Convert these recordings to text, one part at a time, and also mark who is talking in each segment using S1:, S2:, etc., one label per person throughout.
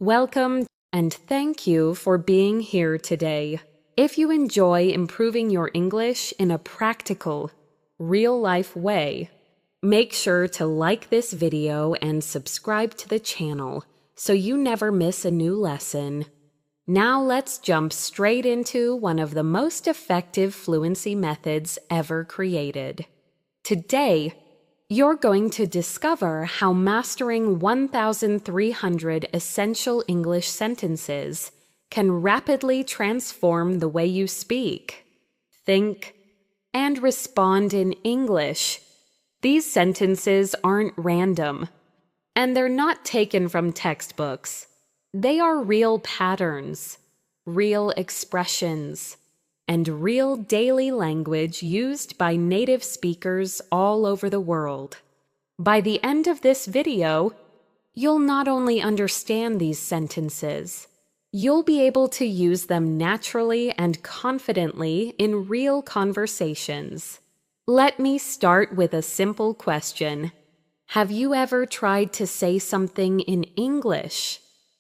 S1: Welcome and thank you for being here today. If you enjoy improving your English in a practical, real-life way, make sure to like this video and subscribe to the channel so you never miss a new lesson. Now let's jump straight into one of the most effective fluency methods ever created. Today, you're going to discover how mastering 1,300 essential English sentences can rapidly transform the way you speak, think, and respond in English. These sentences aren't random, and they're not taken from textbooks. They are real patterns, real expressions, and real daily language used by native speakers all over the world. By the end of this video, you'll not only understand these sentences, you'll be able to use them naturally and confidently in real conversations. Let me start with a simple question. Have you ever tried to say something in English,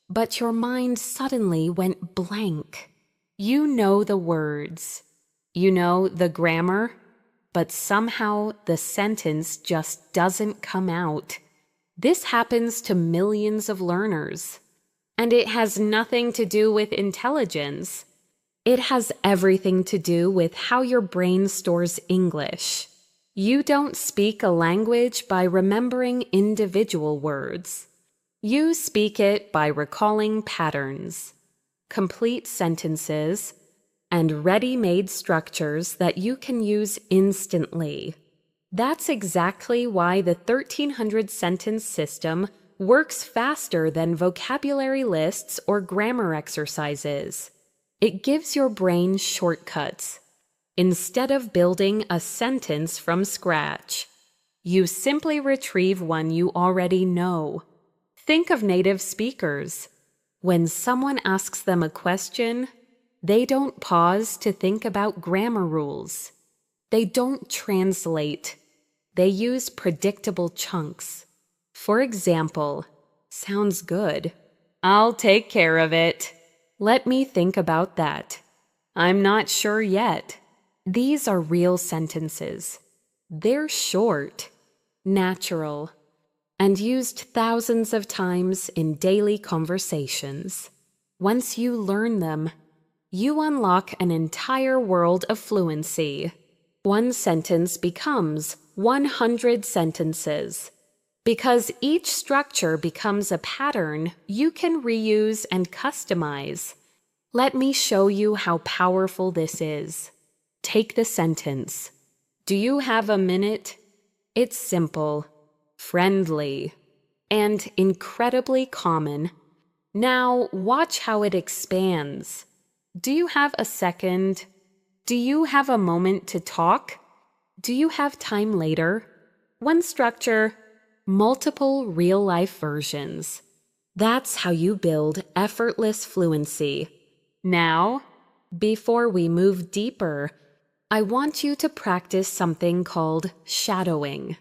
S1: but your mind suddenly went blank? You know the words, you know the grammar, but somehow the sentence just doesn't come out. This happens to millions of learners, and it has nothing to do with intelligence. It has everything to do with how your brain stores English. You don't speak a language by remembering individual words. You speak it by recalling patterns, complete sentences, and ready-made structures that you can use instantly. That's exactly why the 1,300 sentence system works faster than vocabulary lists or grammar exercises. It gives your brain shortcuts. Instead of building a sentence from scratch, you simply retrieve one you already know. Think of native speakers. When someone asks them a question, they don't pause to think about grammar rules. They don't translate. They use predictable chunks. For example, sounds good. I'll take care of it. Let me think about that. I'm not sure yet. These are real sentences. They're short, natural, and used thousands of times in daily conversations. Once you learn them, you unlock an entire world of fluency. One sentence becomes 100 sentences. Because each structure becomes a pattern you can reuse and customize. Let me show you how powerful this is. Take the sentence. Do you have a minute? It's simple, friendly, and incredibly common. Now watch how it expands. Do you have a second? Do you have a moment to talk? Do you have time later? One structure, multiple real-life versions. That's how you build effortless fluency. Now, before we move deeper, I want you to practice something called shadowing.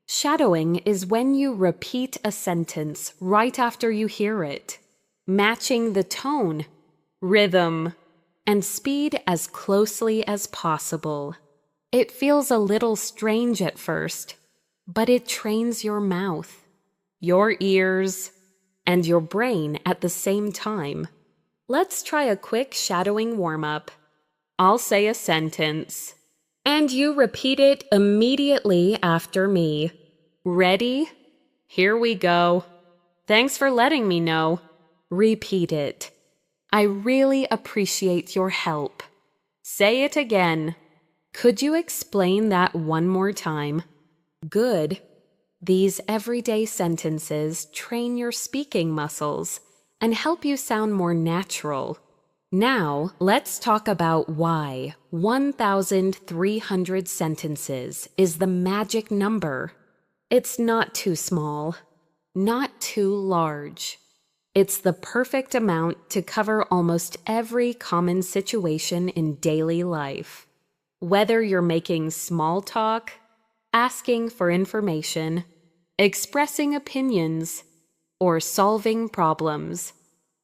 S1: Shadowing is when you repeat a sentence right after you hear it, matching the tone, rhythm, and speed as closely as possible. It feels a little strange at first, but it trains your mouth, your ears, and your brain at the same time. Let's try a quick shadowing warm-up. I'll say a sentence, and you repeat it immediately after me. Ready? Here we go. Thanks for letting me know. Repeat it. I really appreciate your help. Say it again. Could you explain that one more time? Good. These everyday sentences train your speaking muscles and help you sound more natural. Now, let's talk about why 1,300 sentences is the magic number. It's not too small, not too large. It's the perfect amount to cover almost every common situation in daily life. Whether you're making small talk, asking for information, expressing opinions, or solving problems,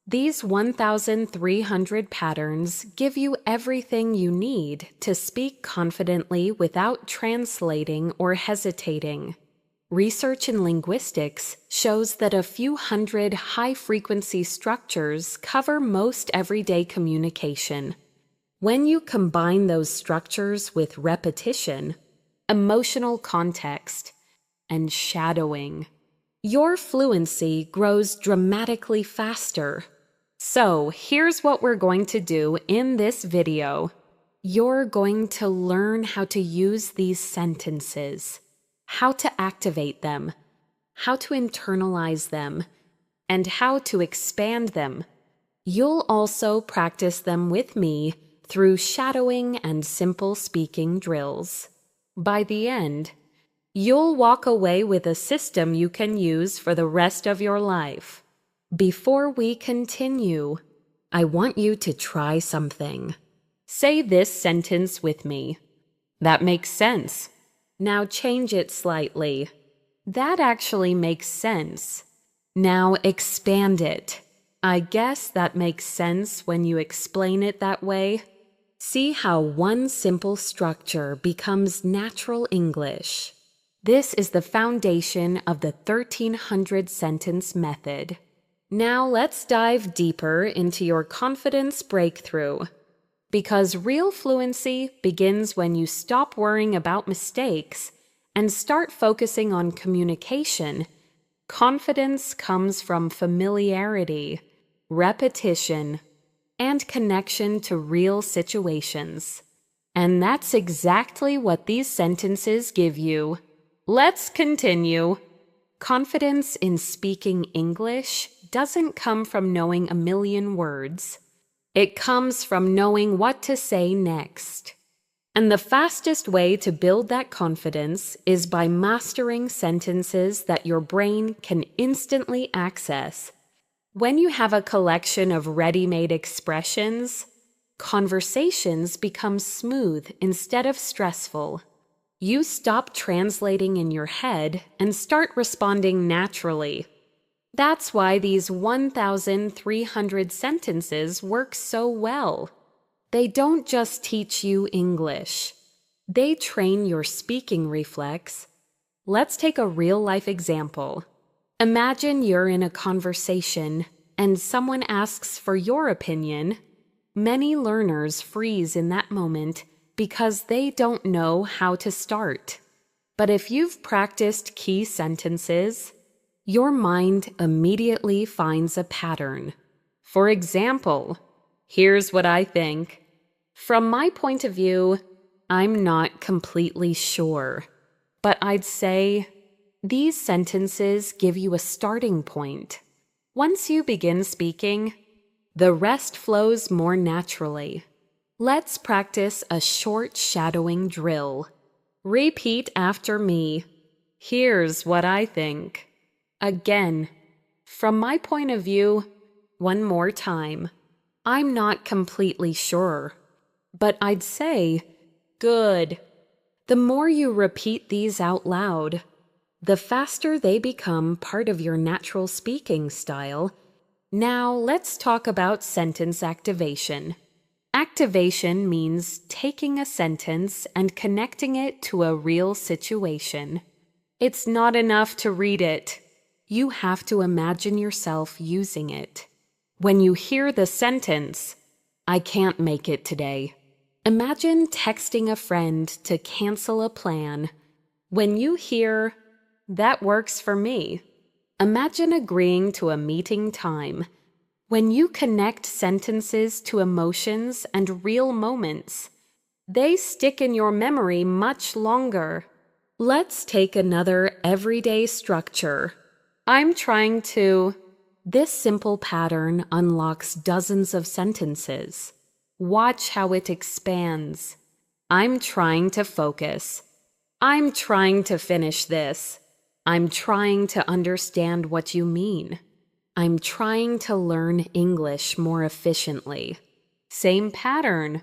S1: These 1,300 patterns give you everything you need to speak confidently without translating or hesitating. Research in linguistics shows that a few hundred high-frequency structures cover most everyday communication. When you combine those structures with repetition, emotional context, and shadowing, your fluency grows dramatically faster. So here's what we're going to do in this video. You're going to learn how to use these sentences, how to activate them, how to internalize them, and how to expand them. You'll also practice them with me through shadowing and simple speaking drills. By the end, you'll walk away with a system you can use for the rest of your life. Before we continue, I want you to try something. Say this sentence with me. That makes sense. Now change it slightly. That actually makes sense. Now expand it. I guess that makes sense when you explain it that way. See how one simple structure becomes natural English. This is the foundation of the 1300 sentence method. Now let's dive deeper into your confidence breakthrough. Because real fluency begins when you stop worrying about mistakes and start focusing on communication. Confidence comes from familiarity, repetition, and connection to real situations. And that's exactly what these sentences give you. Let's continue. Confidence in speaking English doesn't come from knowing a million words. It comes from knowing what to say next. And the fastest way to build that confidence is by mastering sentences that your brain can instantly access. When you have a collection of ready-made expressions, conversations become smooth instead of stressful. You stop translating in your head and start responding naturally. That's why these 1,300 sentences work so well. They don't just teach you English. They train your speaking reflex. Let's take a real-life example. Imagine you're in a conversation and someone asks for your opinion. Many learners freeze in that moment because they don't know how to start. But if you've practiced key sentences, your mind immediately finds a pattern. For example, here's what I think. From my point of view, I'm not completely sure, but I'd say these sentences give you a starting point. Once you begin speaking, the rest flows more naturally. Let's practice a short shadowing drill. Repeat after me. Here's what I think. Again, from my point of view, one more time. I'm not completely sure, but I'd say, good. The more you repeat these out loud, the faster they become part of your natural speaking style. Now let's talk about sentence activation. Activation means taking a sentence and connecting it to a real situation. It's not enough to read it. You have to imagine yourself using it. When you hear the sentence, "I can't make it today," imagine texting a friend to cancel a plan. When you hear, "That works for me," imagine agreeing to a meeting time. When you connect sentences to emotions and real moments, they stick in your memory much longer. Let's take another everyday structure. I'm trying to. This simple pattern unlocks dozens of sentences. Watch how it expands. I'm trying to focus. I'm trying to finish this. I'm trying to understand what you mean. I'm trying to learn English more efficiently. Same pattern.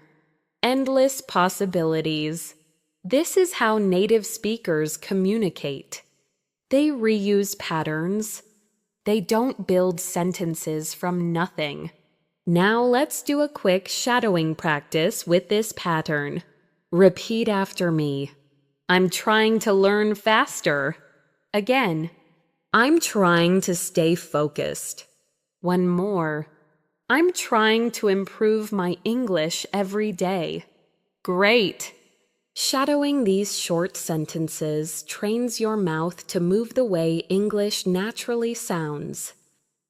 S1: Endless possibilities. This is how native speakers communicate. They reuse patterns, They don't build sentences from nothing. Now let's do a quick shadowing practice with this pattern. Repeat after me. I'm trying to learn faster. Again. I'm trying to stay focused. One more. I'm trying to improve my English every day. Great! Shadowing these short sentences trains your mouth to move the way English naturally sounds.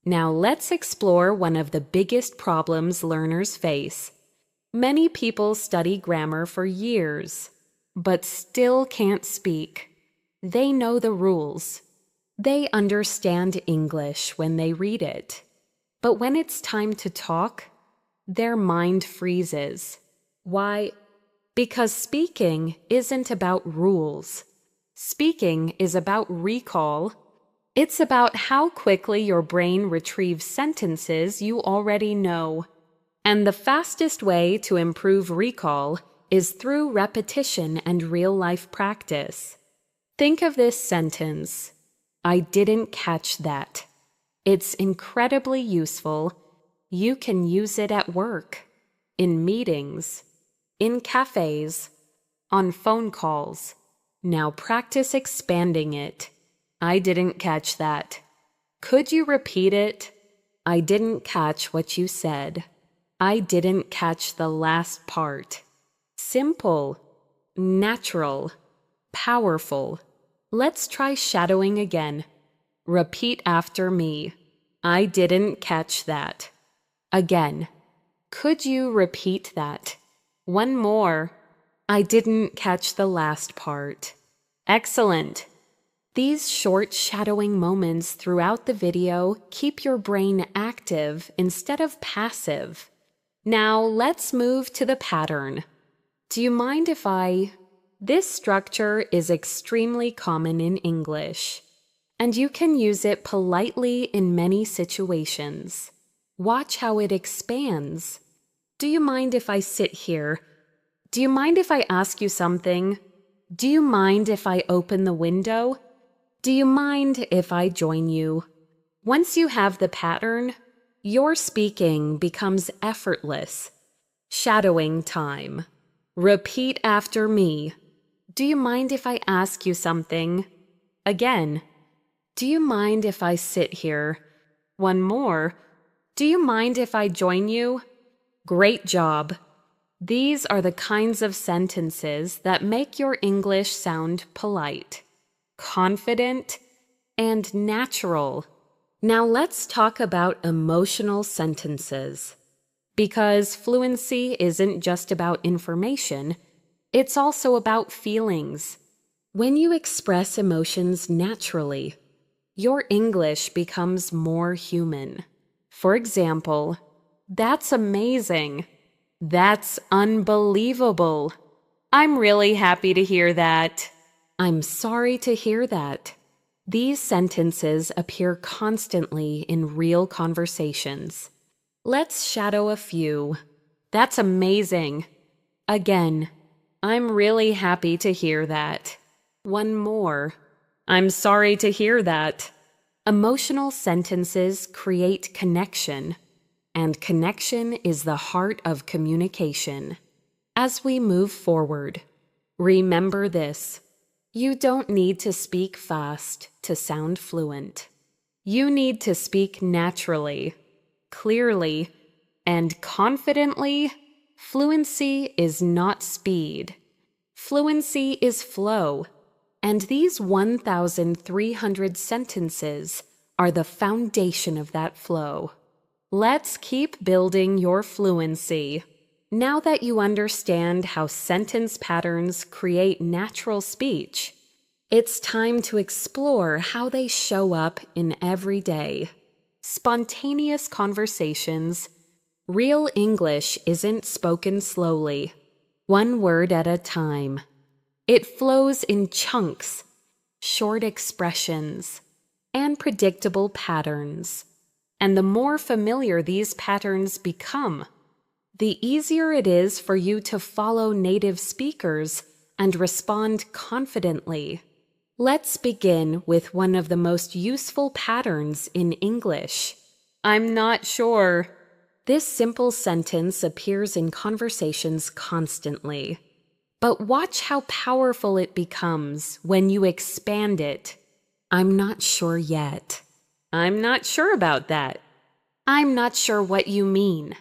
S1: Now let's explore one of the biggest problems learners face. Many people study grammar for years, but still can't speak. They know the rules. They understand English when they read it. But when it's time to talk, their mind freezes. Why? Because speaking isn't about rules. Speaking is about recall. It's about how quickly your brain retrieves sentences you already know. And the fastest way to improve recall is through repetition and real-life practice. Think of this sentence. I didn't catch that. It's incredibly useful. You can use it at work, in meetings, in cafes, on phone calls. Now practice expanding it. I didn't catch that. Could you repeat it? I didn't catch what you said. I didn't catch the last part. Simple, natural, powerful. Let's try shadowing again. Repeat after me. I didn't catch that. Again. Could you repeat that? One more. I didn't catch the last part. Excellent. These short shadowing moments throughout the video keep your brain active instead of passive. Now let's move to the pattern. Do you mind if This structure is extremely common in English, and you can use it politely in many situations. Watch how it expands. Do you mind if I sit here? Do you mind if I ask you something? Do you mind if I open the window? Do you mind if I join you? Once you have the pattern, your speaking becomes effortless. Shadowing time. Repeat after me. Do you mind if I ask you something? Again. Do you mind if I sit here? One more. Do you mind if I join you? Great job. These are the kinds of sentences that make your English sound polite, confident, and natural. Now let's talk about emotional sentences. Because fluency isn't just about information, it's also about feelings. When you express emotions naturally, your English becomes more human. For example, that's amazing. That's unbelievable. I'm really happy to hear that. I'm sorry to hear that. These sentences appear constantly in real conversations. Let's shadow a few. That's amazing. Again, I'm really happy to hear that. One more. I'm sorry to hear that. Emotional sentences create connection, and connection is the heart of communication. As we move forward, remember this. You don't need to speak fast to sound fluent. You need to speak naturally, clearly, and confidently. Fluency is not speed. Fluency is flow. And these 1,300 sentences are the foundation of that flow. Let's keep building your fluency. Now that you understand how sentence patterns create natural speech, it's time to explore how they show up in everyday, spontaneous conversations. Real English isn't spoken slowly, one word at a time. It flows in chunks, short expressions, and predictable patterns. And the more familiar these patterns become, the easier it is for you to follow native speakers and respond confidently. Let's begin with one of the most useful patterns in English. I'm not sure. This simple sentence appears in conversations constantly. But watch how powerful it becomes when you expand it. I'm not sure yet. I'm not sure about that. I'm not sure what you mean.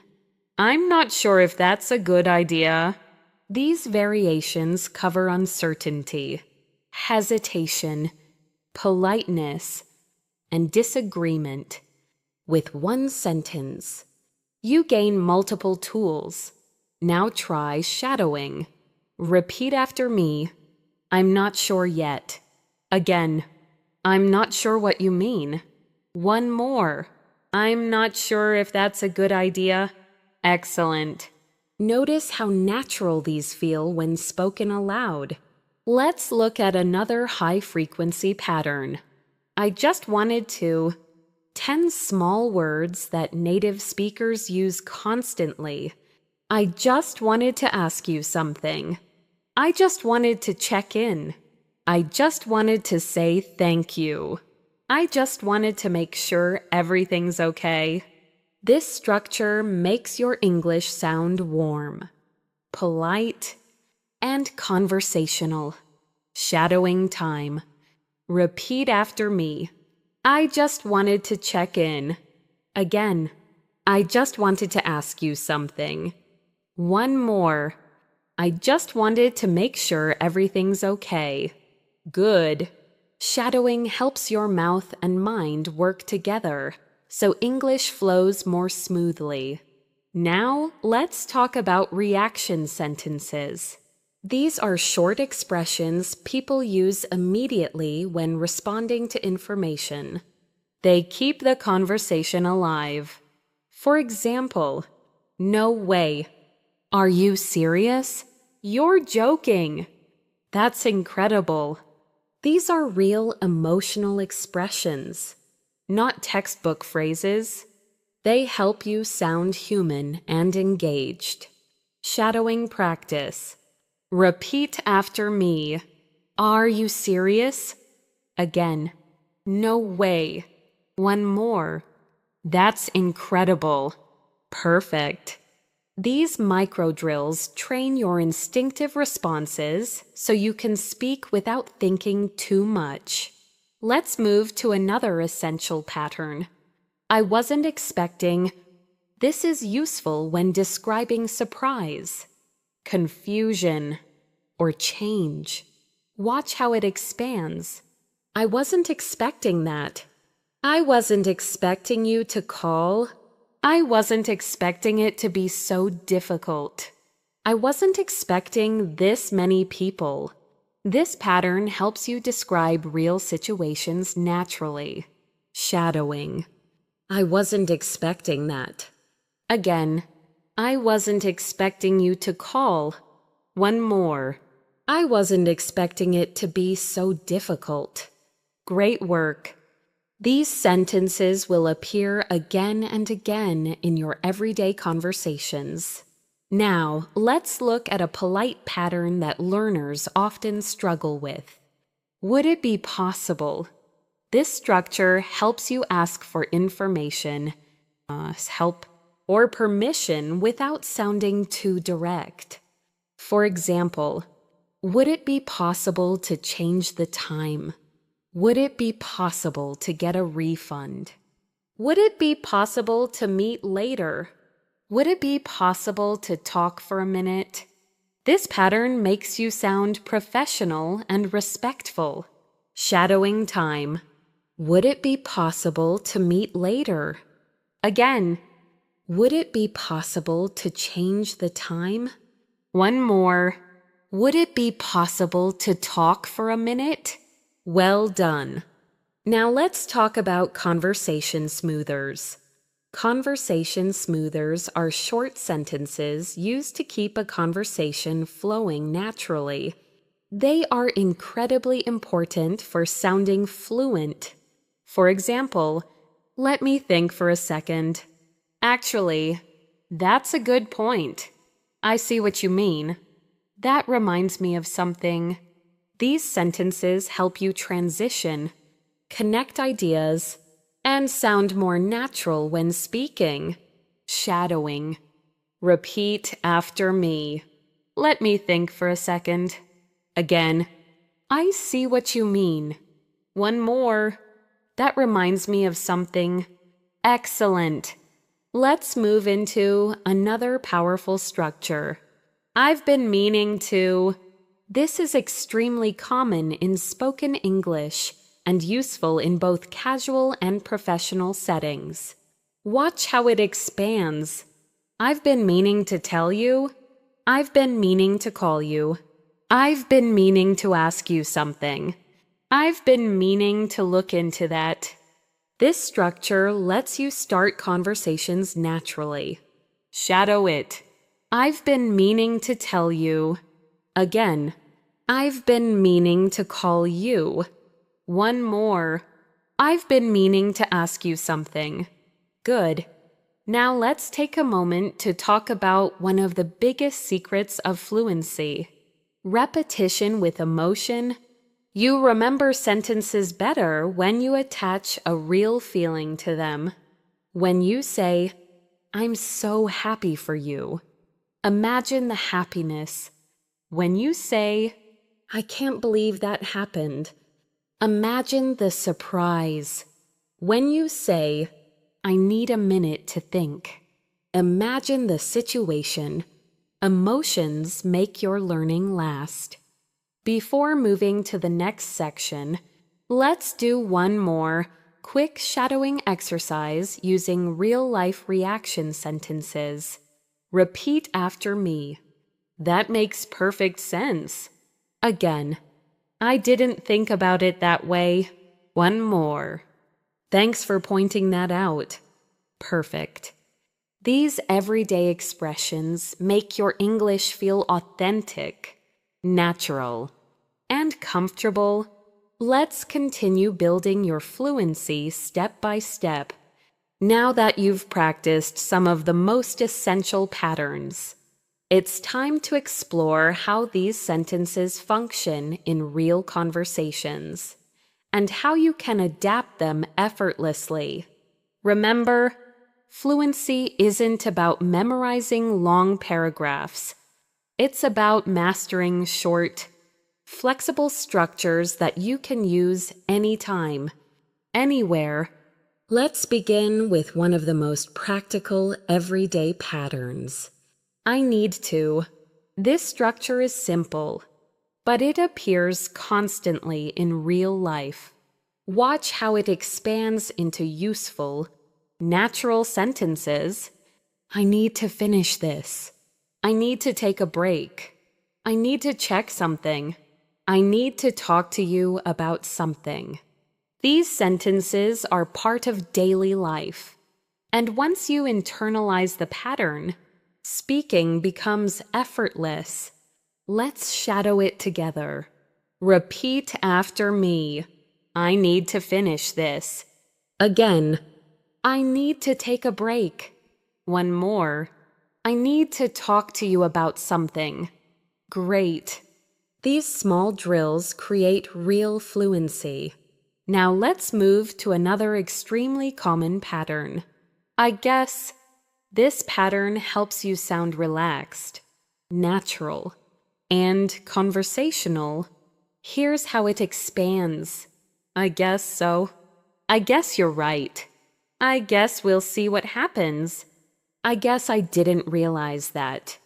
S1: I'm not sure if that's a good idea. These variations cover uncertainty, hesitation, politeness, and disagreement with one sentence. You gain multiple tools. Now try shadowing. Repeat after me. I'm not sure yet. Again, I'm not sure what you mean. One more. I'm not sure if that's a good idea. Excellent. Notice how natural these feel when spoken aloud. Let's look at another high-frequency pattern. I just wanted to. 10 small words that native speakers use constantly. I just wanted to ask you something. I just wanted to check in. I just wanted to say thank you. I just wanted to make sure everything's okay. This structure makes your English sound warm, polite, and conversational. Shadowing time. Repeat after me. I just wanted to check in. Again, I just wanted to ask you something. One more. I just wanted to make sure everything's okay. Good. Shadowing helps your mouth and mind work together, so English flows more smoothly. Now, let's talk about reaction sentences. These are short expressions people use immediately when responding to information. They keep the conversation alive. For example, no way. Are you serious? You're joking. That's incredible. These are real emotional expressions, not textbook phrases. They help you sound human and engaged. Shadowing practice. Repeat after me. Are you serious? Again. No way. One more. That's incredible. Perfect. These micro drills train your instinctive responses so you can speak without thinking too much. Let's move to another essential pattern. I wasn't expecting. This is useful when describing surprise, confusion, or change. Watch how it expands. I wasn't expecting that. I wasn't expecting you to call. I wasn't expecting it to be so difficult. I wasn't expecting this many people. This pattern helps you describe real situations naturally. Shadowing. I wasn't expecting that. Again, I wasn't expecting you to call. One more. I wasn't expecting it to be so difficult. Great work. These sentences will appear again and again in your everyday conversations. Now, let's look at a polite pattern that learners often struggle with. Would it be possible? This structure helps you ask for information, help, or permission without sounding too direct. For example, would it be possible to change the time? Would it be possible to get a refund? Would it be possible to meet later? Would it be possible to talk for a minute? This pattern makes you sound professional and respectful. Shadowing time. Would it be possible to meet later? Again, would it be possible to change the time? One more. Would it be possible to talk for a minute? Well done. Now let's talk about conversation smoothers. Conversation smoothers are short sentences used to keep a conversation flowing naturally. They are incredibly important for sounding fluent. For example, let me think for a second. Actually, that's a good point. I see what you mean. That reminds me of something. These sentences help you transition, connect ideas, and sound more natural when speaking. Shadowing. Repeat after me. Let me think for a second. Again. I see what you mean. One more. That reminds me of something. Excellent. Let's move into another powerful structure. I've been meaning to. This is extremely common in spoken English and useful in both casual and professional settings. Watch how it expands. I've been meaning to tell you. I've been meaning to call you. I've been meaning to ask you something. I've been meaning to look into that. This structure lets you start conversations naturally. Shadow it. I've been meaning to tell you. Again. I've been meaning to call you. One more. I've been meaning to ask you something. Good. Now let's take a moment to talk about one of the biggest secrets of fluency. Repetition with emotion. You remember sentences better when you attach a real feeling to them. When you say, I'm so happy for you, imagine the happiness. When you say, I can't believe that happened, imagine the surprise. When you say, I need a minute to think, imagine the situation. Emotions make your learning last. Before moving to the next section, let's do one more quick shadowing exercise using real-life reaction sentences. Repeat after me. That makes perfect sense. Again, I didn't think about it that way. One more. Thanks for pointing that out. Perfect. These everyday expressions make your English feel authentic, natural, and comfortable. Let's continue building your fluency step by step. Now that you've practiced some of the most essential patterns, it's time to explore how these sentences function in real conversations and how you can adapt them effortlessly. Remember, fluency isn't about memorizing long paragraphs. It's about mastering short, flexible structures that you can use anytime, anywhere. Let's begin with one of the most practical, everyday patterns. I need to. This structure is simple, but it appears constantly in real life. Watch how it expands into useful, natural sentences. I need to finish this. I need to take a break. I need to check something. I need to talk to you about something. These sentences are part of daily life. And once you internalize the pattern, speaking becomes effortless. Let's shadow it together. Repeat after me. I need to finish this. Again. I need to take a break. One more. I need to talk to you about something. Great. These small drills create real fluency. Now let's move to another extremely common pattern. I guess. This pattern helps you sound relaxed, natural, and conversational. Here's how it expands. I guess so. I guess you're right. I guess we'll see what happens. I guess I didn't realize that.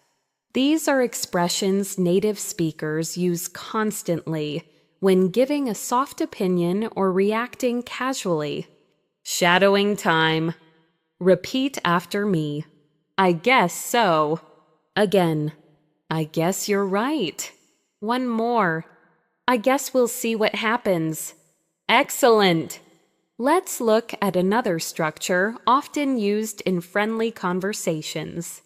S1: These are expressions native speakers use constantly when giving a soft opinion or reacting casually. Shadowing time. Repeat after me. I guess so. Again. I guess you're right. One more. I guess we'll see what happens. Excellent. Let's look at another structure often used in friendly conversations.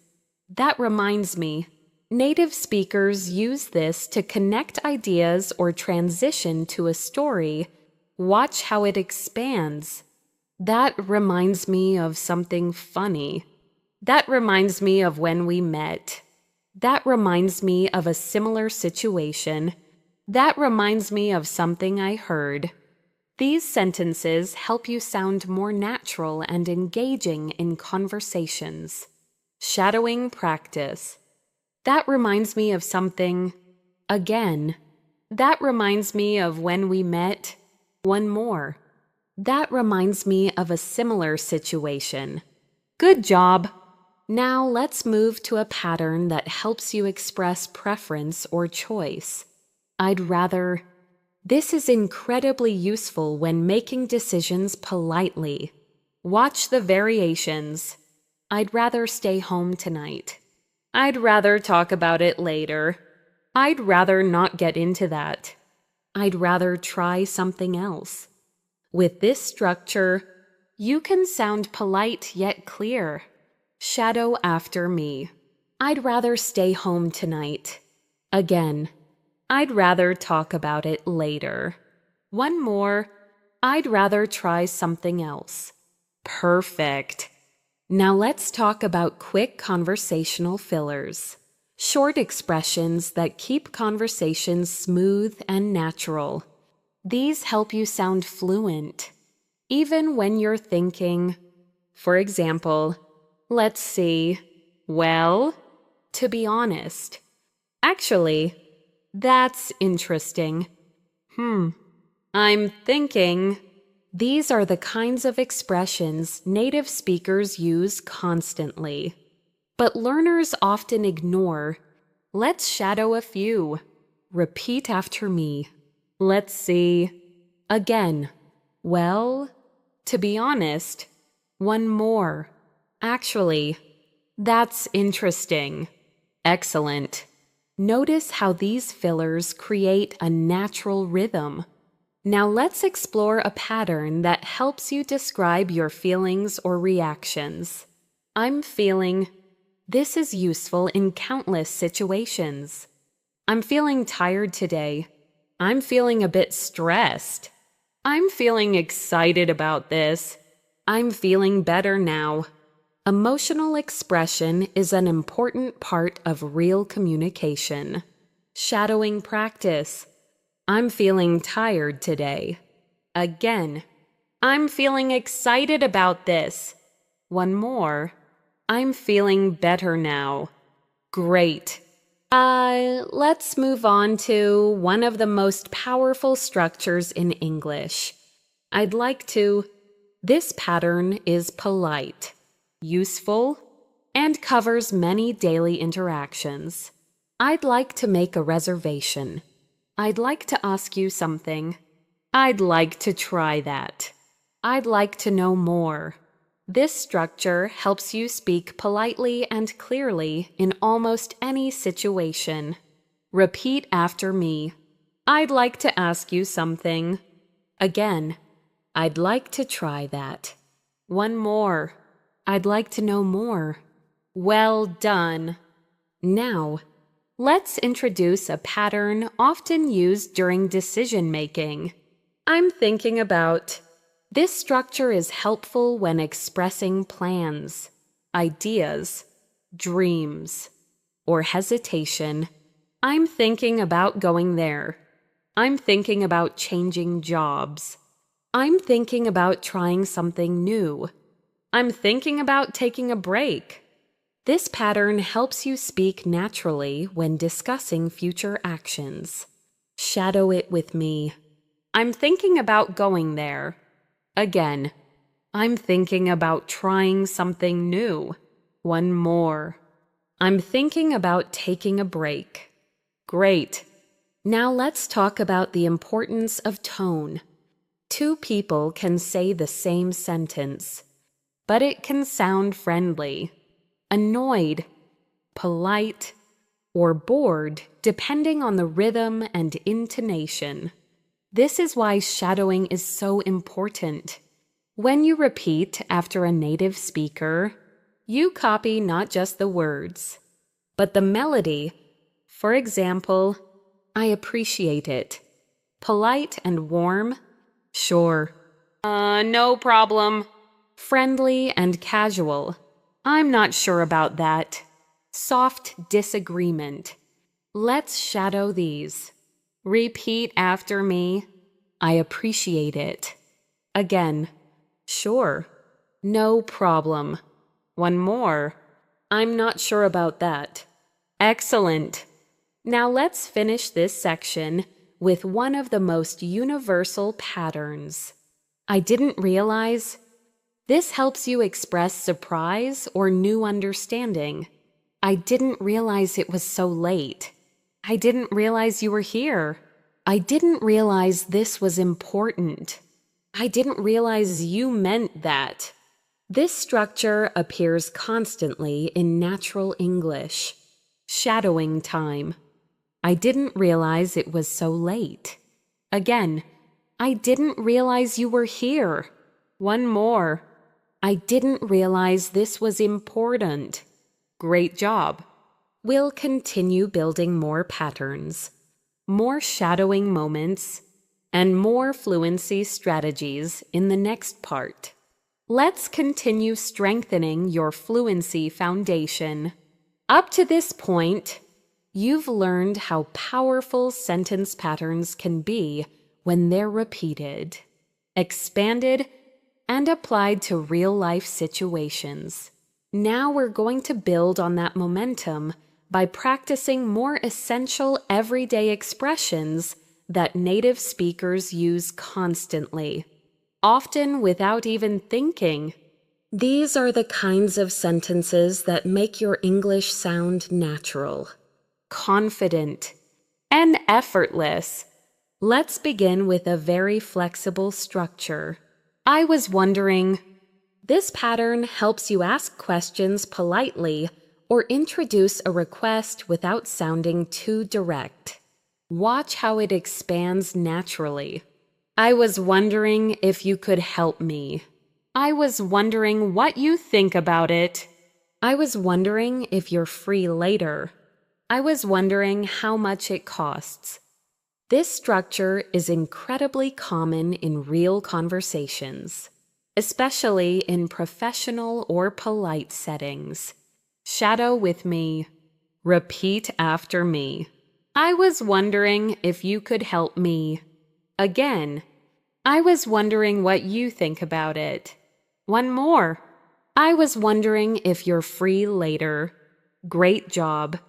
S1: That reminds me, native speakers use this to connect ideas or transition to a story. Watch how it expands. That reminds me of something funny. That reminds me of when we met. That reminds me of a similar situation. That reminds me of something I heard. These sentences help you sound more natural and engaging in conversations. Shadowing practice. That reminds me of something. Again. That reminds me of when we met. One more. That reminds me of a similar situation. Good job! Now let's move to a pattern that helps you express preference or choice. I'd rather. This is incredibly useful when making decisions politely. Watch the variations. I'd rather stay home tonight. I'd rather talk about it later. I'd rather not get into that. I'd rather try something else. With this structure, you can sound polite yet clear. Shadow after me. I'd rather stay home tonight. Again. I'd rather talk about it later. One more. I'd rather try something else. Perfect. Now let's talk about quick conversational fillers. Short expressions that keep conversations smooth and natural. These help you sound fluent, even when you're thinking. For example, let's see. Well, to be honest. Actually, that's interesting. I'm thinking. These are the kinds of expressions native speakers use constantly, but learners often ignore. Let's shadow a few. Repeat after me. Let's see. Again. Well, to be honest. One more. Actually, that's interesting. Excellent. Notice how these fillers create a natural rhythm. Now let's explore a pattern that helps you describe your feelings or reactions. I'm feeling. This is useful in countless situations. I'm feeling tired today. I'm feeling a bit stressed. I'm feeling excited about this. I'm feeling better now. Emotional expression is an important part of real communication. Shadowing practice. I'm feeling tired today. Again. I'm feeling excited about this. One more. I'm feeling better now. Great. Let's move on to one of the most powerful structures in English. This pattern is polite, useful, and covers many daily interactions. I'd like to make a reservation. I'd like to ask you something. I'd like to try that. I'd like to know more. This structure helps you speak politely and clearly in almost any situation. Repeat after me. I'd like to ask you something. Again. I'd like to try that. One more. I'd like to know more. Well done. Now, let's introduce a pattern often used during decision-making. I'm thinking about. This structure is helpful when expressing plans, ideas, dreams, or hesitation. I'm thinking about going there. I'm thinking about changing jobs. I'm thinking about trying something new. I'm thinking about taking a break. This pattern helps you speak naturally when discussing future actions. Shadow it with me. I'm thinking about going there. Again. I'm thinking about trying something new. One more. I'm thinking about taking a break. Great. Now let's talk about the importance of tone. Two people can say the same sentence, but it can sound friendly, annoyed, polite, or bored depending on the rhythm and intonation. This is why shadowing is so important. When you repeat after a native speaker, you copy not just the words, but the melody. For example, I appreciate it. Polite and warm? Sure. No problem. Friendly and casual? I'm not sure about that. Soft disagreement. Let's shadow these. Repeat after me. I appreciate it. Again. Sure. No problem. One more. I'm not sure about that. Excellent. Now let's finish this section with one of the most universal patterns. I didn't realize. This helps you express surprise or new understanding. I didn't realize it was so late. I didn't realize you were here. I didn't realize this was important. I didn't realize you meant that. This structure appears constantly in natural English. Shadowing time. I didn't realize it was so late. Again, I didn't realize you were here. One more. I didn't realize this was important. Great job. We'll continue building more patterns, more shadowing moments, and more fluency strategies in the next part. Let's continue strengthening your fluency foundation. Up to this point, you've learned how powerful sentence patterns can be when they're repeated, expanded, and applied to real-life situations. Now we're going to build on that momentum by practicing more essential everyday expressions that native speakers use constantly, often without even thinking. These are the kinds of sentences that make your English sound natural, confident, and effortless. Let's begin with a very flexible structure. I was wondering. This pattern helps you ask questions politely or introduce a request without sounding too direct. Watch how it expands naturally. I was wondering if you could help me. I was wondering what you think about it. I was wondering if you're free later. I was wondering how much it costs. This structure is incredibly common in real conversations, especially in professional or polite settings. Shadow with me. Repeat after me. I was wondering if you could help me. Again. I was wondering what you think about it. One more. I was wondering if you're free later. Great job.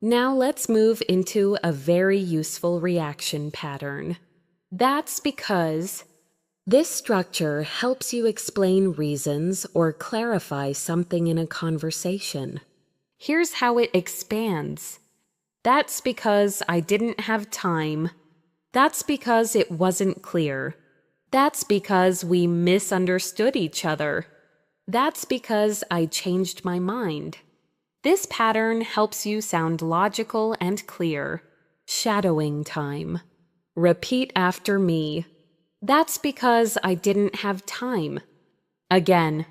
S1: Now let's move into a very useful reaction pattern. That's because this structure helps you explain reasons or clarify something in a conversation. Here's how it expands. That's because I didn't have time. That's because it wasn't clear. That's because we misunderstood each other. That's because I changed my mind. This pattern helps you sound logical and clear. Shadowing time. Repeat after me. That's because I didn't have time. Again.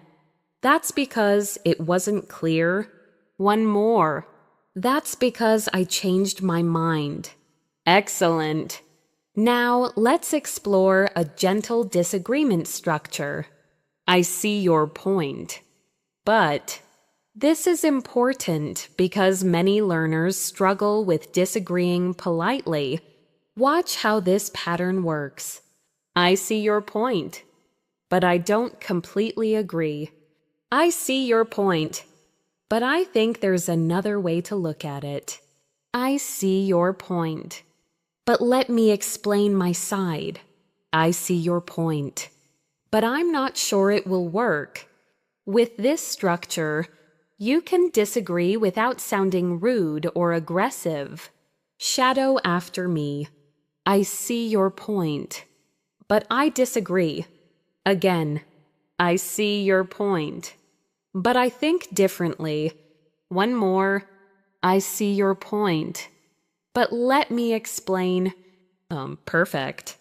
S1: That's because it wasn't clear. One more. That's because I changed my mind. Excellent. Now let's explore a gentle disagreement structure. I see your point. But this is important because many learners struggle with disagreeing politely. Watch how this pattern works. I see your point, but I don't completely agree. I see your point, but I think there's another way to look at it. I see your point, but let me explain my side. I see your point, but I'm not sure it will work. With this structure, you can disagree without sounding rude or aggressive. Shadow after me. I see your point, but I disagree. Again, I see your point, but I think differently. One more. I see your point, but let me explain. Perfect.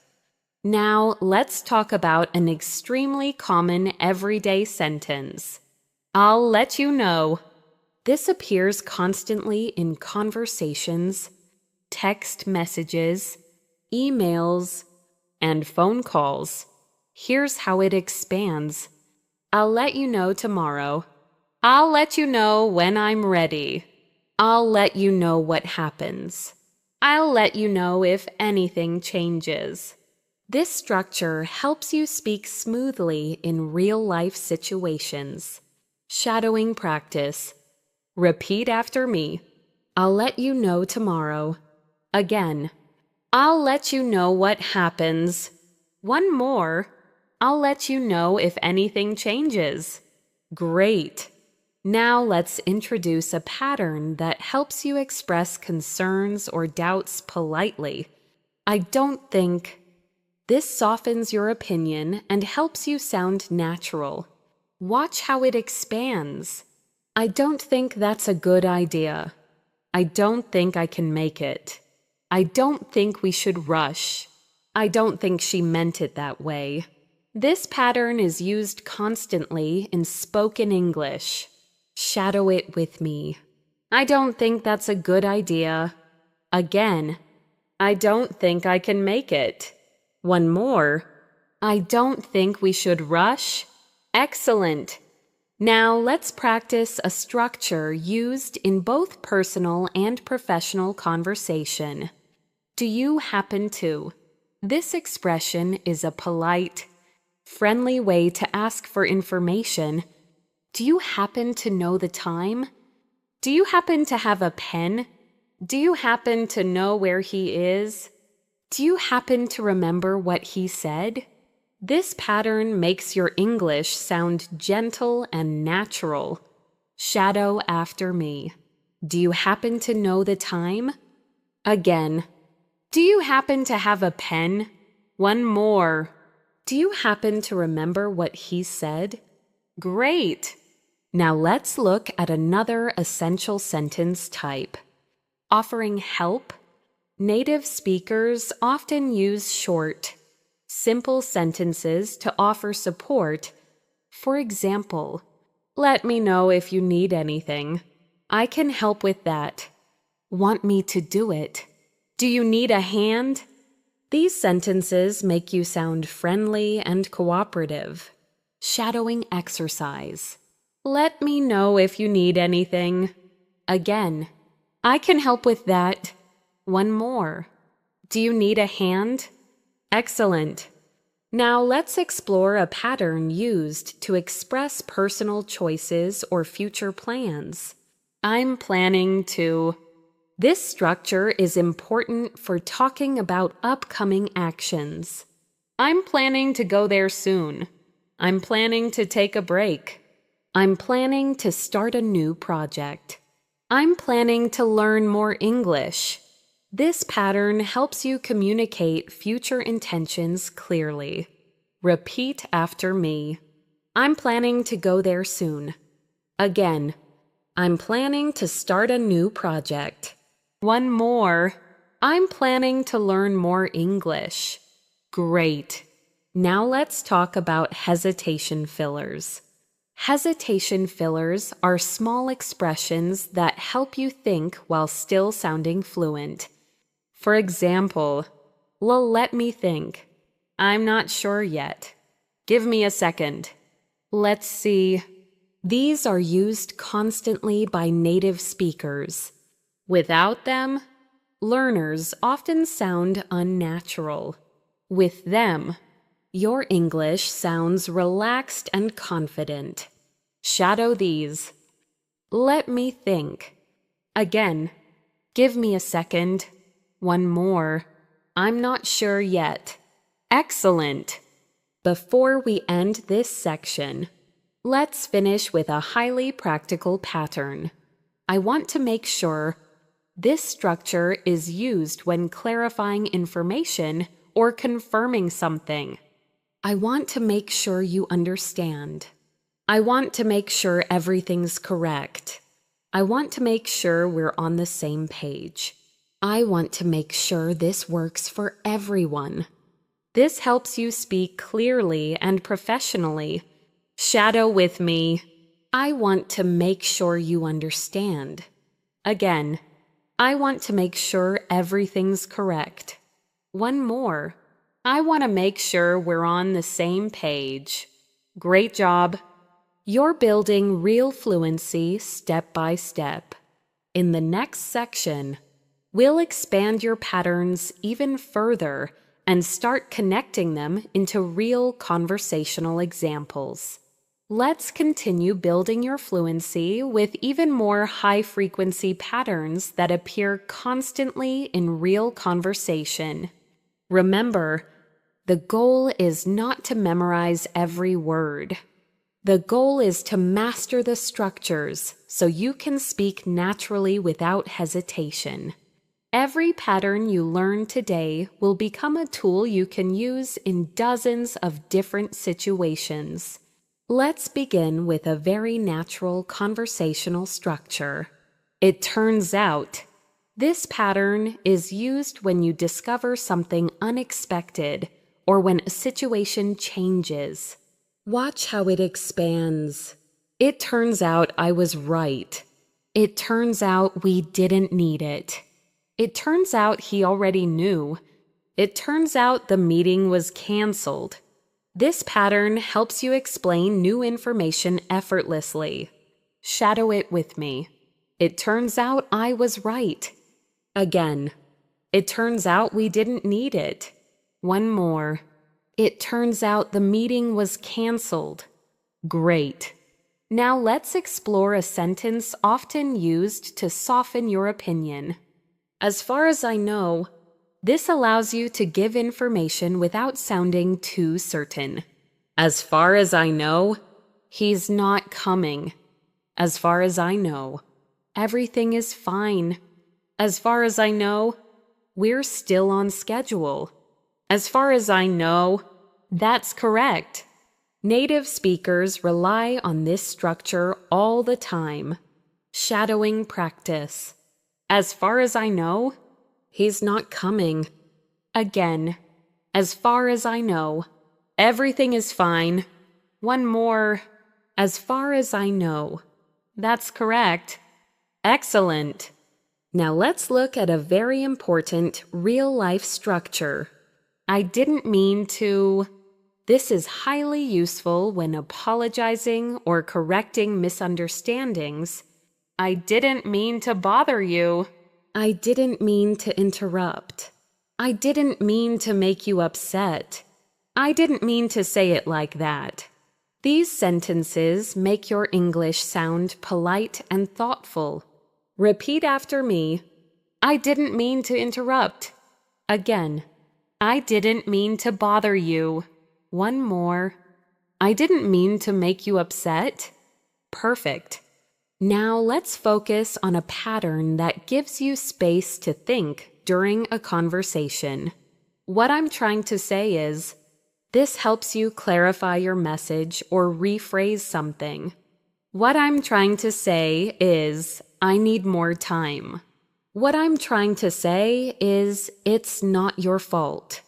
S1: Now let's talk about an extremely common everyday sentence. I'll let you know. This appears constantly in conversations, text messages, emails, and phone calls. Here's how it expands. I'll let you know tomorrow. I'll let you know when I'm ready. I'll let you know what happens. I'll let you know if anything changes. This structure helps you speak smoothly in real-life situations. Shadowing practice. Repeat after me. I'll let you know tomorrow. Again. I'll let you know what happens. One more. I'll let you know if anything changes. Great. Now let's introduce a pattern that helps you express concerns or doubts politely. I don't think. This softens your opinion and helps you sound natural. Watch how it expands. I don't think that's a good idea. I don't think I can make it. I don't think we should rush. I don't think she meant it that way. This pattern is used constantly in spoken English. Shadow it with me. I don't think that's a good idea. Again. I don't think I can make it. One more. I don't think we should rush. Excellent. Now let's practice a structure used in both personal and professional conversation. Do you happen to? This expression is a polite, friendly way to ask for information. Do you happen to know the time? Do you happen to have a pen? Do you happen to know where he is? Do you happen to remember what he said? This pattern makes your English sound gentle and natural. Shadow after me. Do you happen to know the time? Again. Do you happen to have a pen? One more. Do you happen to remember what he said? Great. Now let's look at another essential sentence type. Offering help. Native speakers often use short, simple sentences to offer support. For example, let me know if you need anything. I can help with that. Want me to do it? Do you need a hand? These sentences make you sound friendly and cooperative. Shadowing exercise. Let me know if you need anything. Again, I can help with that. One more. Do you need a hand? Excellent. Now let's explore a pattern used to express personal choices or future plans. I'm planning to. This structure is important for talking about upcoming actions. I'm planning to go there soon. I'm planning to take a break. I'm planning to start a new project. I'm planning to learn more English. This pattern helps you communicate future intentions clearly. Repeat after me. I'm planning to go there soon. Again. I'm planning to start a new project. One more. I'm planning to learn more English. Great. Now let's talk about hesitation fillers. Hesitation fillers are small expressions that help you think while still sounding fluent. For example, let me think. I'm not sure yet. Give me a second. Let's see. These are used constantly by native speakers. Without them, learners often sound unnatural. With them, your English sounds relaxed and confident. Shadow these. Let me think. Again, give me a second. One more. I'm not sure yet. Excellent. Before we end this section, let's finish with a highly practical pattern. I want to make sure this structure is used when clarifying information or confirming something. I want to make sure you understand. I want to make sure everything's correct. I want to make sure we're on the same page. I want to make sure this works for everyone. This helps you speak clearly and professionally. Shadow with me. I want to make sure you understand. Again, I want to make sure everything's correct. One more. I want to make sure we're on the same page. Great job. You're building real fluency step by step. In the next section, We'll expand your patterns even further and start connecting them into real conversational examples. Let's continue building your fluency with even more high-frequency patterns that appear constantly in real conversation. Remember, the goal is not to memorize every word. The goal is to master the structures so you can speak naturally without hesitation. Every pattern you learn today will become a tool you can use in dozens of different situations. Let's begin with a very natural conversational structure. It turns out, this pattern is used when you discover something unexpected or when a situation changes. Watch how it expands. It turns out I was right. It turns out we didn't need it. It turns out he already knew. It turns out the meeting was canceled. This pattern helps you explain new information effortlessly. Shadow it with me. It turns out I was right. Again. It turns out we didn't need it. One more. It turns out the meeting was canceled. Great. Now let's explore a sentence often used to soften your opinion. As far as I know, this allows you to give information without sounding too certain. As far as I know, he's not coming. As far as I know, everything is fine. As far as I know, we're still on schedule. As far as I know, that's correct. Native speakers rely on this structure all the time. Shadowing practice. As far as I know, he's not coming. Again, as far as I know, everything is fine. One more. As far as I know. That's correct. Excellent. Now let's look at a very important real-life structure. I didn't mean to. This is highly useful when apologizing or correcting misunderstandings. I didn't mean to bother you. I didn't mean to interrupt. I didn't mean to make you upset. I didn't mean to say it like that. These sentences make your English sound polite and thoughtful. Repeat after me. I didn't mean to interrupt. Again. I didn't mean to bother you. One more. I didn't mean to make you upset. Perfect. Now let's focus on a pattern that gives you space to think during a conversation. What I'm trying to say is, this helps you clarify your message or rephrase something. What I'm trying to say is, I need more time. What I'm trying to say is, it's not your fault.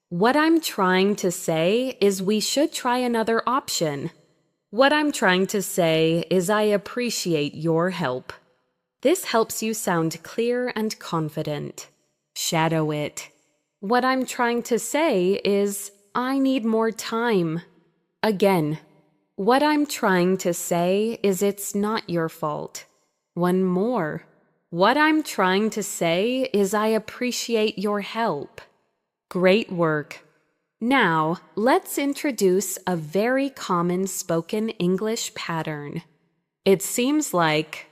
S1: What I'm trying to say is we should try another option. What I'm trying to say is I appreciate your help. This helps you sound clear and confident. Shadow it. What I'm trying to say is I need more time. Again. What I'm trying to say is it's not your fault. One more. What I'm trying to say is I appreciate your help. Great work. Now, let's introduce a very common spoken English pattern. It seems like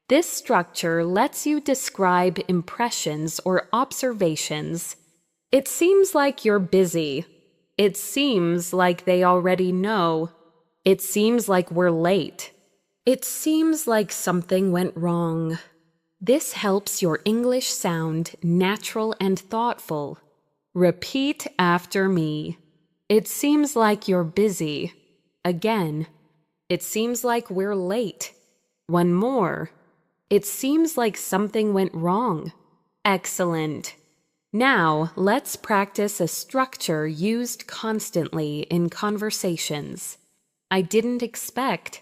S1: this structure lets you describe impressions or observations. It seems like you're busy. It seems like they already know. It seems like we're late. It seems like something went wrong. This helps your English sound natural and thoughtful. Repeat after me. It seems like you're busy. Again. It seems like we're late. One more. It seems like something went wrong. Excellent. Now, let's practice a structure used constantly in conversations. I didn't expect.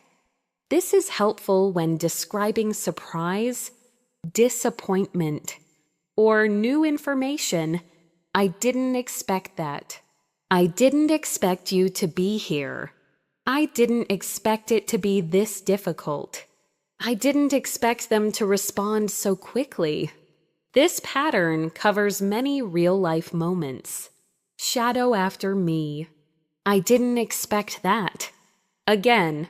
S1: This is helpful when describing surprise, disappointment, or new information. I didn't expect that. I didn't expect you to be here. I didn't expect it to be this difficult. I didn't expect them to respond so quickly. This pattern covers many real-life moments. Shadow after me. I didn't expect that. Again,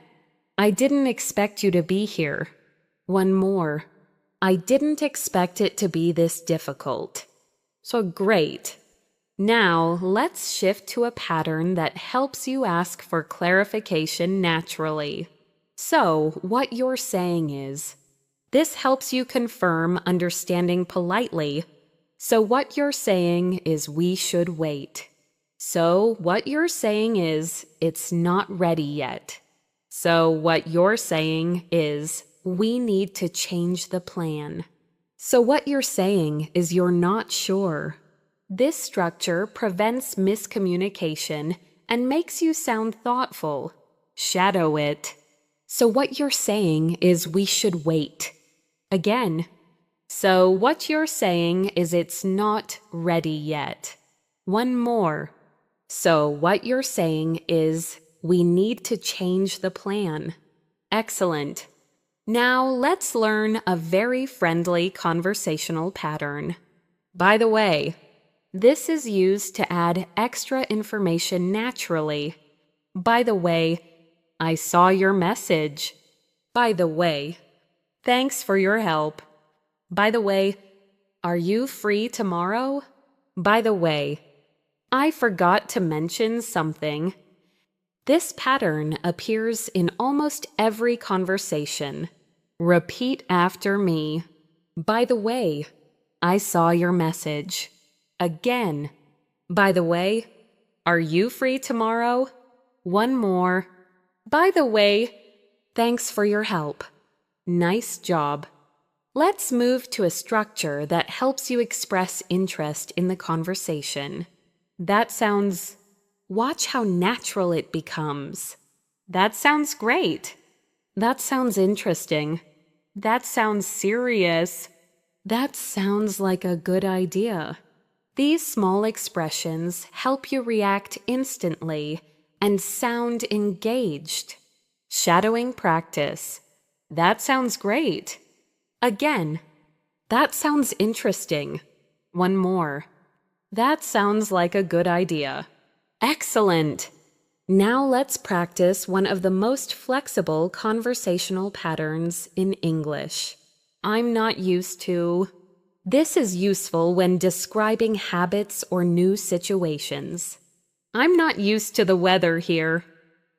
S1: I didn't expect you to be here. One more. I didn't expect it to be this difficult. So great. Now, let's shift to a pattern that helps you ask for clarification naturally. So, what you're saying is, this helps you confirm understanding politely. So, what you're saying is we should wait. So, what you're saying is it's not ready yet. So, what you're saying is we need to change the plan. So, what you're saying is you're not sure. This structure prevents miscommunication and makes you sound thoughtful. Shadow it. So what you're saying is we should wait. Again. So what you're saying is it's not ready yet. One more. So what you're saying is we need to change the plan. Excellent. Now let's learn a very friendly conversational pattern. By the way, this is used to add extra information naturally. By the way, I saw your message. By the way, thanks for your help. By the way, are you free tomorrow? By the way, I forgot to mention something. This pattern appears in almost every conversation. Repeat after me. By the way, I saw your message. Again. By the way, are you free tomorrow? One more. By the way, thanks for your help. Nice job. Let's move to a structure that helps you express interest in the conversation. That sounds... Watch how natural it becomes. That sounds great. That sounds interesting. That sounds serious. That sounds like a good idea. These small expressions help you react instantly and sound engaged. Shadowing practice. That sounds great. Again. That sounds interesting. One more. That sounds like a good idea. Excellent. Now let's practice one of the most flexible conversational patterns in English. I'm not used to... This is useful when describing habits or new situations. I'm not used to the weather here.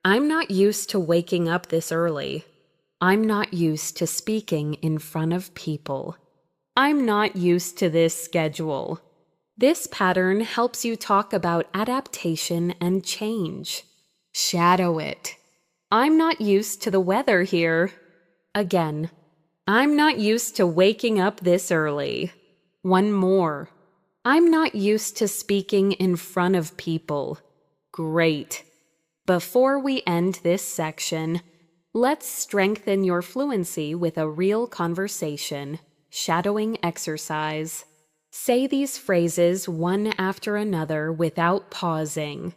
S1: I'm not used to waking up this early. I'm not used to speaking in front of people. I'm not used to this schedule. This pattern helps you talk about adaptation and change. Shadow it. I'm not used to the weather here. Again, I'm not used to waking up this early. One more. I'm not used to speaking in front of people. Great. Before we end this section, let's strengthen your fluency with a real conversation, shadowing exercise. Say these phrases one after another without pausing.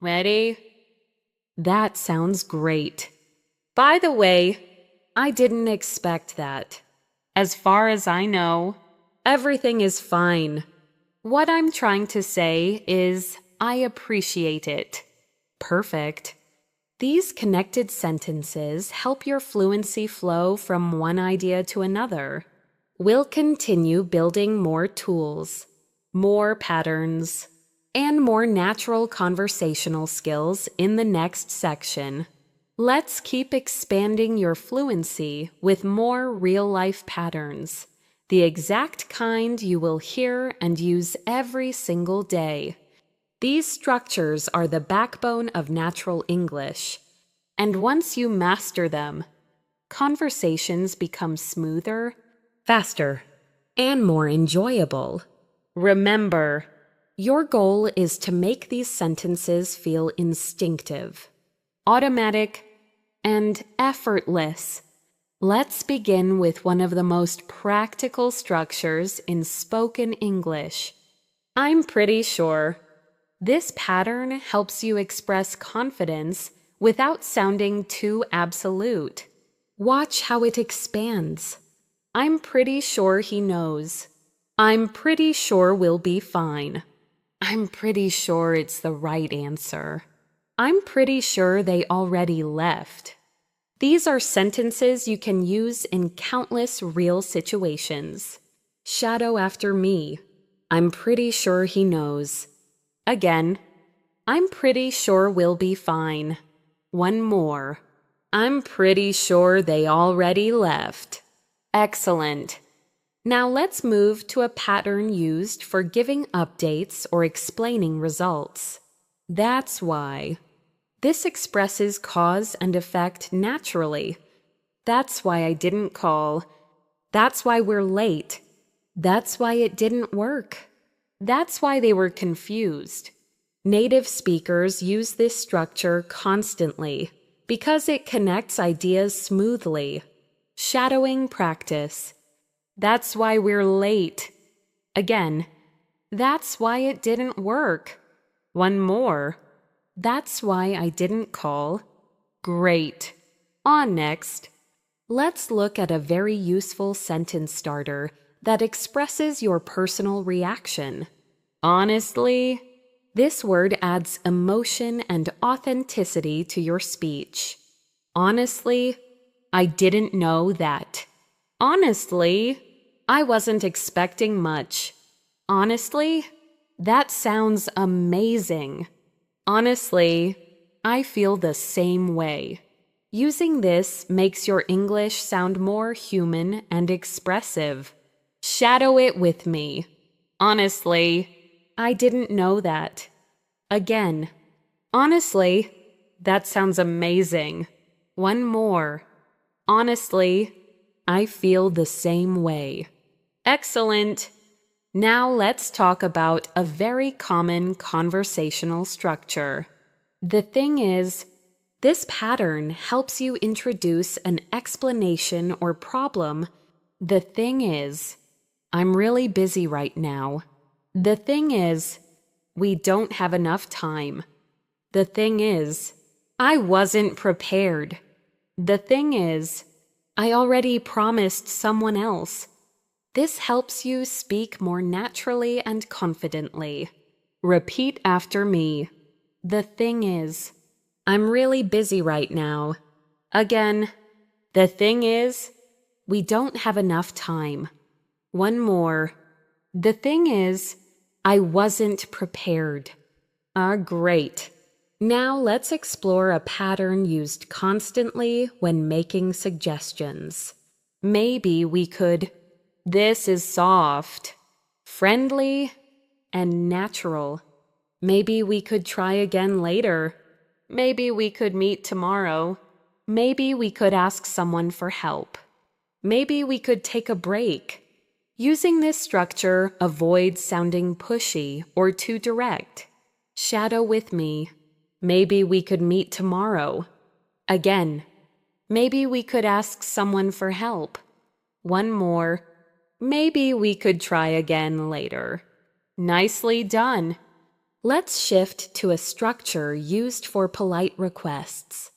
S1: Ready? That sounds great. By the way, I didn't expect that. As far as I know, everything is fine. What I'm trying to say is, I appreciate it. Perfect. These connected sentences help your fluency flow from one idea to another. We'll continue building more tools, more patterns, and more natural conversational skills in the next section. Let's keep expanding your fluency with more real-life patterns, the exact kind you will hear and use every single day. These structures are the backbone of natural English, and once you master them, conversations become smoother, faster, and more enjoyable. Remember, your goal is to make these sentences feel instinctive, automatic, and effortless. Let's begin with one of the most practical structures in spoken English. I'm pretty sure this pattern helps you express confidence without sounding too absolute. Watch how it expands. I'm pretty sure he knows. I'm pretty sure we'll be fine. I'm pretty sure it's the right answer. I'm pretty sure they already left. These are sentences you can use in countless real situations. Shadow after me. I'm pretty sure he knows. Again, I'm pretty sure we'll be fine. One more. I'm pretty sure they already left. Excellent. Now let's move to a pattern used for giving updates or explaining results. That's why. This expresses cause and effect naturally. That's why I didn't call. That's why we're late. That's why it didn't work. That's why they were confused. Native speakers use this structure constantly because it connects ideas smoothly. Shadowing practice. That's why we're late. Again, that's why it didn't work. One more. That's why I didn't call. Great. On next. Let's look at a very useful sentence starter that expresses your personal reaction. Honestly, this word adds emotion and authenticity to your speech. Honestly, I didn't know that. Honestly, I wasn't expecting much. Honestly, that sounds amazing. Honestly, I feel the same way. Using this makes your English sound more human and expressive. Shadow it with me. Honestly, I didn't know that. Again, honestly, that sounds amazing. One more. Honestly, I feel the same way. Excellent. Now let's talk about a very common conversational structure. The thing is, this pattern helps you introduce an explanation or problem. The thing is, I'm really busy right now. The thing is, we don't have enough time. The thing is, I wasn't prepared. The thing is, I already promised someone else. This helps you speak more naturally and confidently. Repeat after me. The thing is, I'm really busy right now. Again, the thing is, we don't have enough time. One more. The thing is, I wasn't prepared. Great. Now let's explore a pattern used constantly when making suggestions. Maybe we could, this is soft, friendly, and natural. Maybe we could try again later. Maybe we could meet tomorrow. Maybe we could ask someone for help. Maybe we could take a break. Using this structure avoids sounding pushy or too direct. Shadow with me. Maybe we could meet tomorrow. Again, maybe we could ask someone for help. One more. Maybe we could try again later. Nicely done. Let's shift to a structure used for polite requests.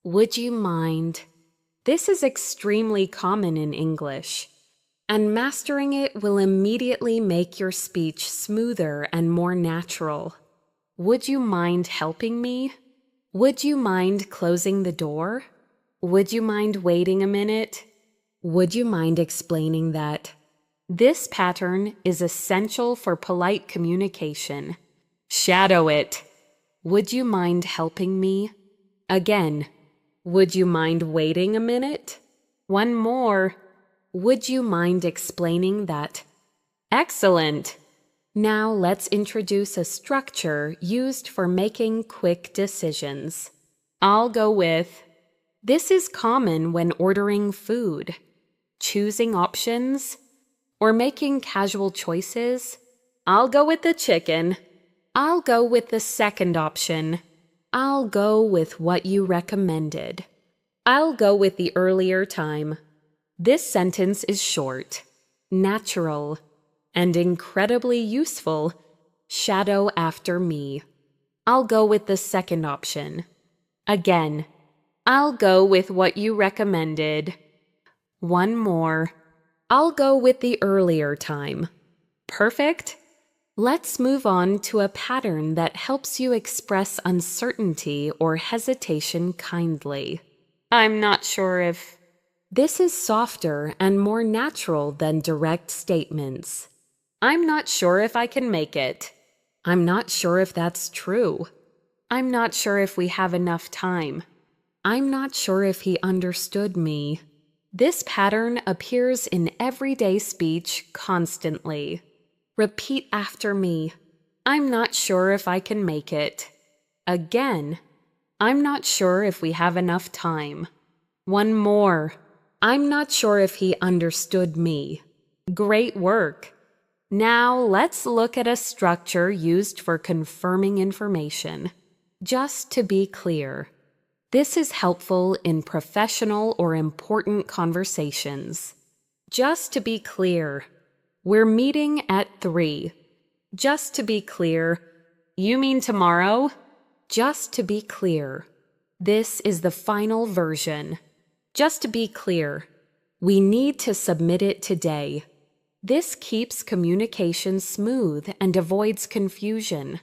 S1: Would you mind? This is extremely common in English, and mastering it will immediately make your speech smoother and more natural. Would you mind helping me? Would you mind closing the door? Would you mind waiting a minute? Would you mind explaining that? This pattern is essential for polite communication. Shadow it. Would you mind helping me? Again, would you mind waiting a minute? One more. Would you mind explaining that? Excellent. Now let's introduce a structure used for making quick decisions. I'll go with, this is common when ordering food, choosing options, or making casual choices. I'll go with the chicken. I'll go with the second option. I'll go with what you recommended. I'll go with the earlier time. This sentence is short, natural, and incredibly useful. Shadow after me. I'll go with the second option. Again, I'll go with what you recommended. One more. I'll go with the earlier time. Perfect? Let's move on to a pattern that helps you express uncertainty or hesitation kindly. I'm not sure if... This is softer and more natural than direct statements. I'm not sure if I can make it. I'm not sure if that's true. I'm not sure if we have enough time. I'm not sure if he understood me. This pattern appears in everyday speech constantly. Repeat after me. I'm not sure if I can make it. Again. I'm not sure if we have enough time. One more. I'm not sure if he understood me. Great work. Now let's look at a structure used for confirming information. Just to be clear. This is helpful in professional or important conversations. Just to be clear. We're meeting at 3. Just to be clear. You mean tomorrow? Just to be clear. This is the final version. Just to be clear. We need to submit it today. This keeps communication smooth and avoids confusion.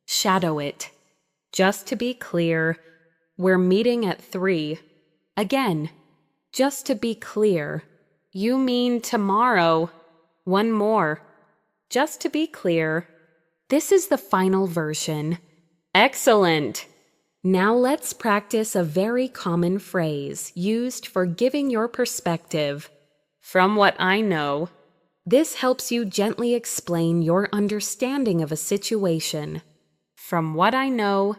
S1: Shadow it. Just to be clear. We're meeting at 3. Again. Just to be clear. You mean tomorrow? One more. Just to be clear. This is the final version. Excellent! Now let's practice a very common phrase used for giving your perspective. From what I know. This helps you gently explain your understanding of a situation. From what I know,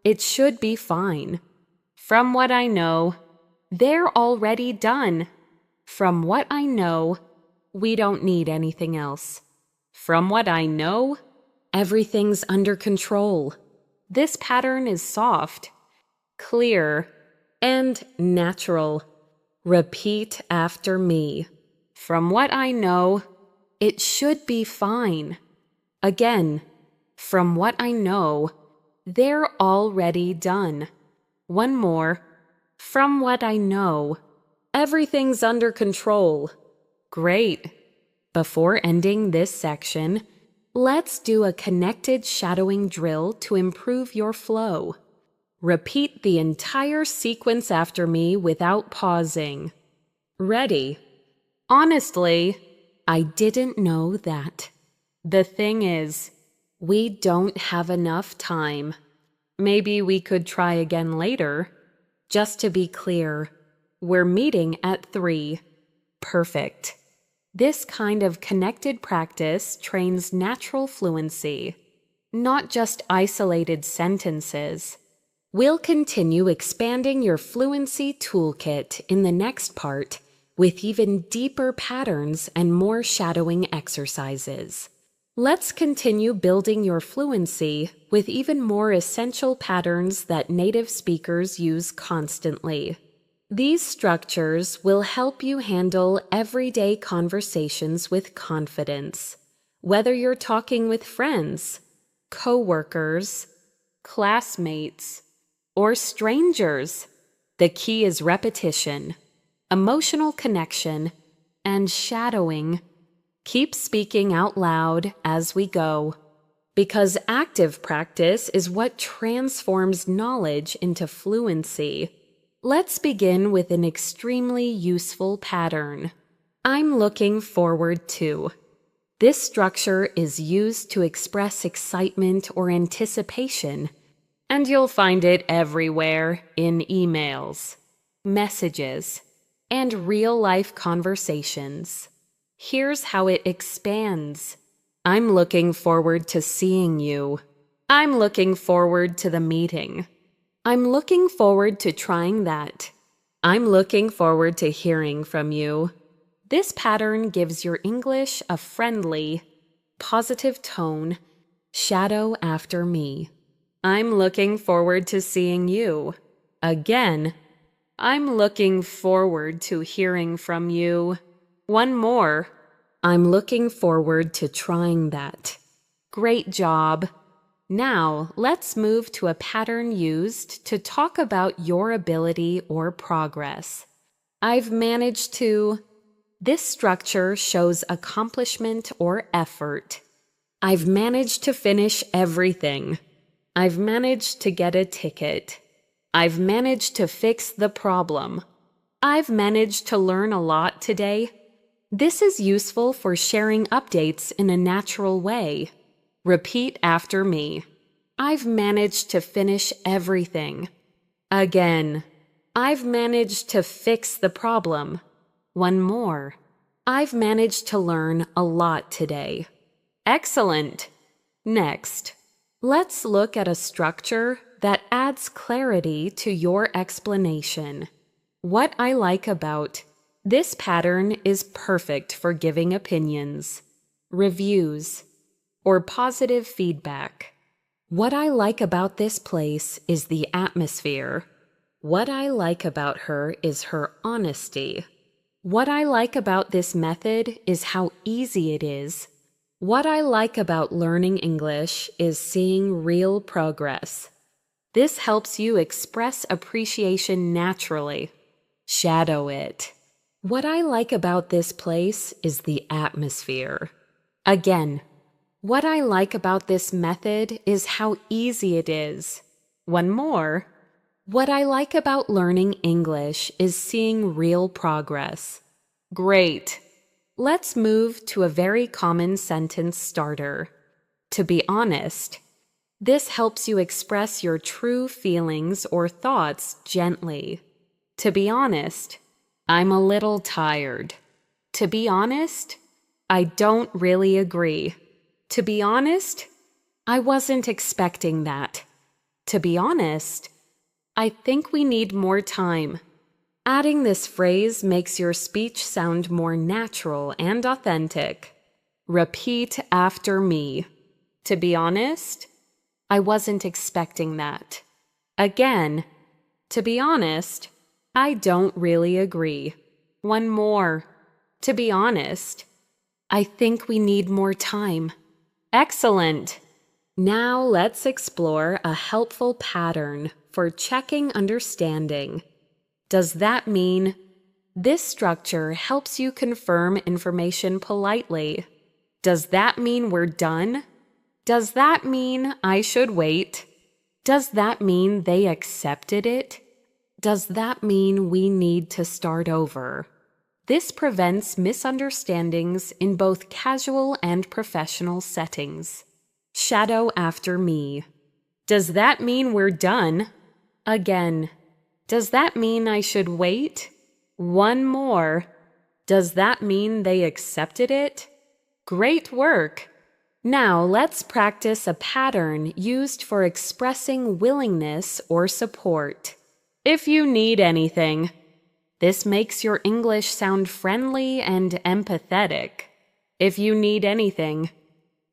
S1: it should be fine. From what I know, they're already done. From what I know, we don't need anything else. From what I know, everything's under control. This pattern is soft, clear, and natural. Repeat after me. From what I know, it should be fine. Again, from what I know, they're already done. One more. From what I know, everything's under control. Great. Before ending this section, let's do a connected shadowing drill to improve your flow. Repeat the entire sequence after me without pausing. Ready? Honestly, I didn't know that. The thing is, we don't have enough time. Maybe we could try again later. Just to be clear, we're meeting at 3. Perfect. This kind of connected practice trains natural fluency, not just isolated sentences. We'll continue expanding your fluency toolkit in the next part with even deeper patterns and more shadowing exercises. Let's continue building your fluency with even more essential patterns that native speakers use constantly. These structures will help you handle everyday conversations with confidence, whether you're talking with friends, coworkers, classmates, or strangers. The key is repetition, emotional connection, and shadowing. Keep speaking out loud as we go, because active practice is what transforms knowledge into fluency. Let's begin with an extremely useful pattern. I'm looking forward to. This structure is used to express excitement or anticipation, and you'll find it everywhere in emails, messages, and real-life conversations. Here's how it expands. I'm looking forward to seeing you. I'm looking forward to the meeting. I'm looking forward to trying that. I'm looking forward to hearing from you. This pattern gives your English a friendly, positive tone. Shadow after me. I'm looking forward to seeing you. Again, I'm looking forward to hearing from you. One more. I'm looking forward to trying that. Great job. Now, let's move to a pattern used to talk about your ability or progress. I've managed to... This structure shows accomplishment or effort. I've managed to finish everything. I've managed to get a ticket. I've managed to fix the problem. I've managed to learn a lot today. This is useful for sharing updates in a natural way. Repeat after me. I've managed to finish everything. Again. I've managed to fix the problem. One more. I've managed to learn a lot today. Excellent. Next, let's look at a structure that adds clarity to your explanation. What I like about this pattern is perfect for giving opinions, reviews, or positive feedback. What I like about this place is the atmosphere. What I like about her is her honesty. What I like about this method is how easy it is. What I like about learning English is seeing real progress. This helps you express appreciation naturally. Shadow it. What I like about this place is the atmosphere. Again, what I like about this method is how easy it is. One more. What I like about learning English is seeing real progress. Great. Let's move to a very common sentence starter. To be honest. This helps you express your true feelings or thoughts gently. To be honest, I'm a little tired. To be honest, I don't really agree. To be honest, I wasn't expecting that. To be honest, I think we need more time. Adding this phrase makes your speech sound more natural and authentic. Repeat after me. To be honest, I wasn't expecting that. Again, to be honest, I don't really agree. One more. To be honest, I think we need more time. Excellent. Now let's explore a helpful pattern for checking understanding. Does that mean this structure helps you confirm information politely? Does that mean we're done? Does that mean I should wait? Does that mean they accepted it? Does that mean we need to start over? This prevents misunderstandings in both casual and professional settings. Shadow after me. Does that mean we're done? Again. Does that mean I should wait? One more. Does that mean they accepted it? Great work! Now let's practice a pattern used for expressing willingness or support. If you need anything. This makes your English sound friendly and empathetic. If you need anything,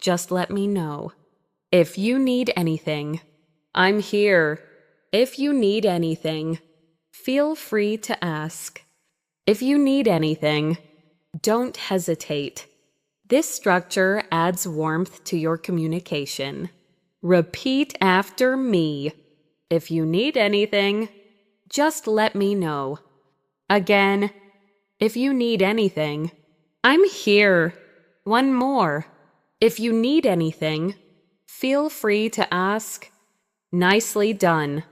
S1: just let me know. If you need anything, I'm here. If you need anything, feel free to ask. If you need anything, don't hesitate. This structure adds warmth to your communication. Repeat after me. If you need anything, just let me know. Again, if you need anything, I'm here. One more. If you need anything, feel free to ask. Nicely done.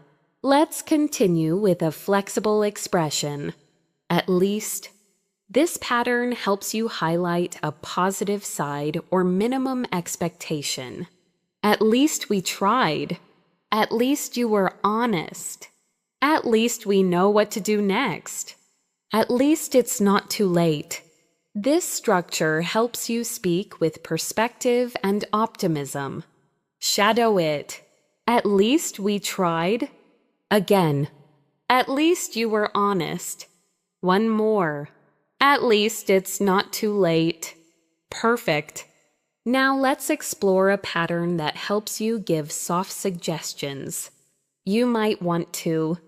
S1: Let's continue with a flexible expression. At least. This pattern helps you highlight a positive side or minimum expectation. At least we tried. At least you were honest. At least we know what to do next. At least it's not too late. This structure helps you speak with perspective and optimism. Shadow it. At least we tried. Again. At least you were honest. One more. At least it's not too late. Perfect. Now let's explore a pattern that helps you give soft suggestions. You might want to.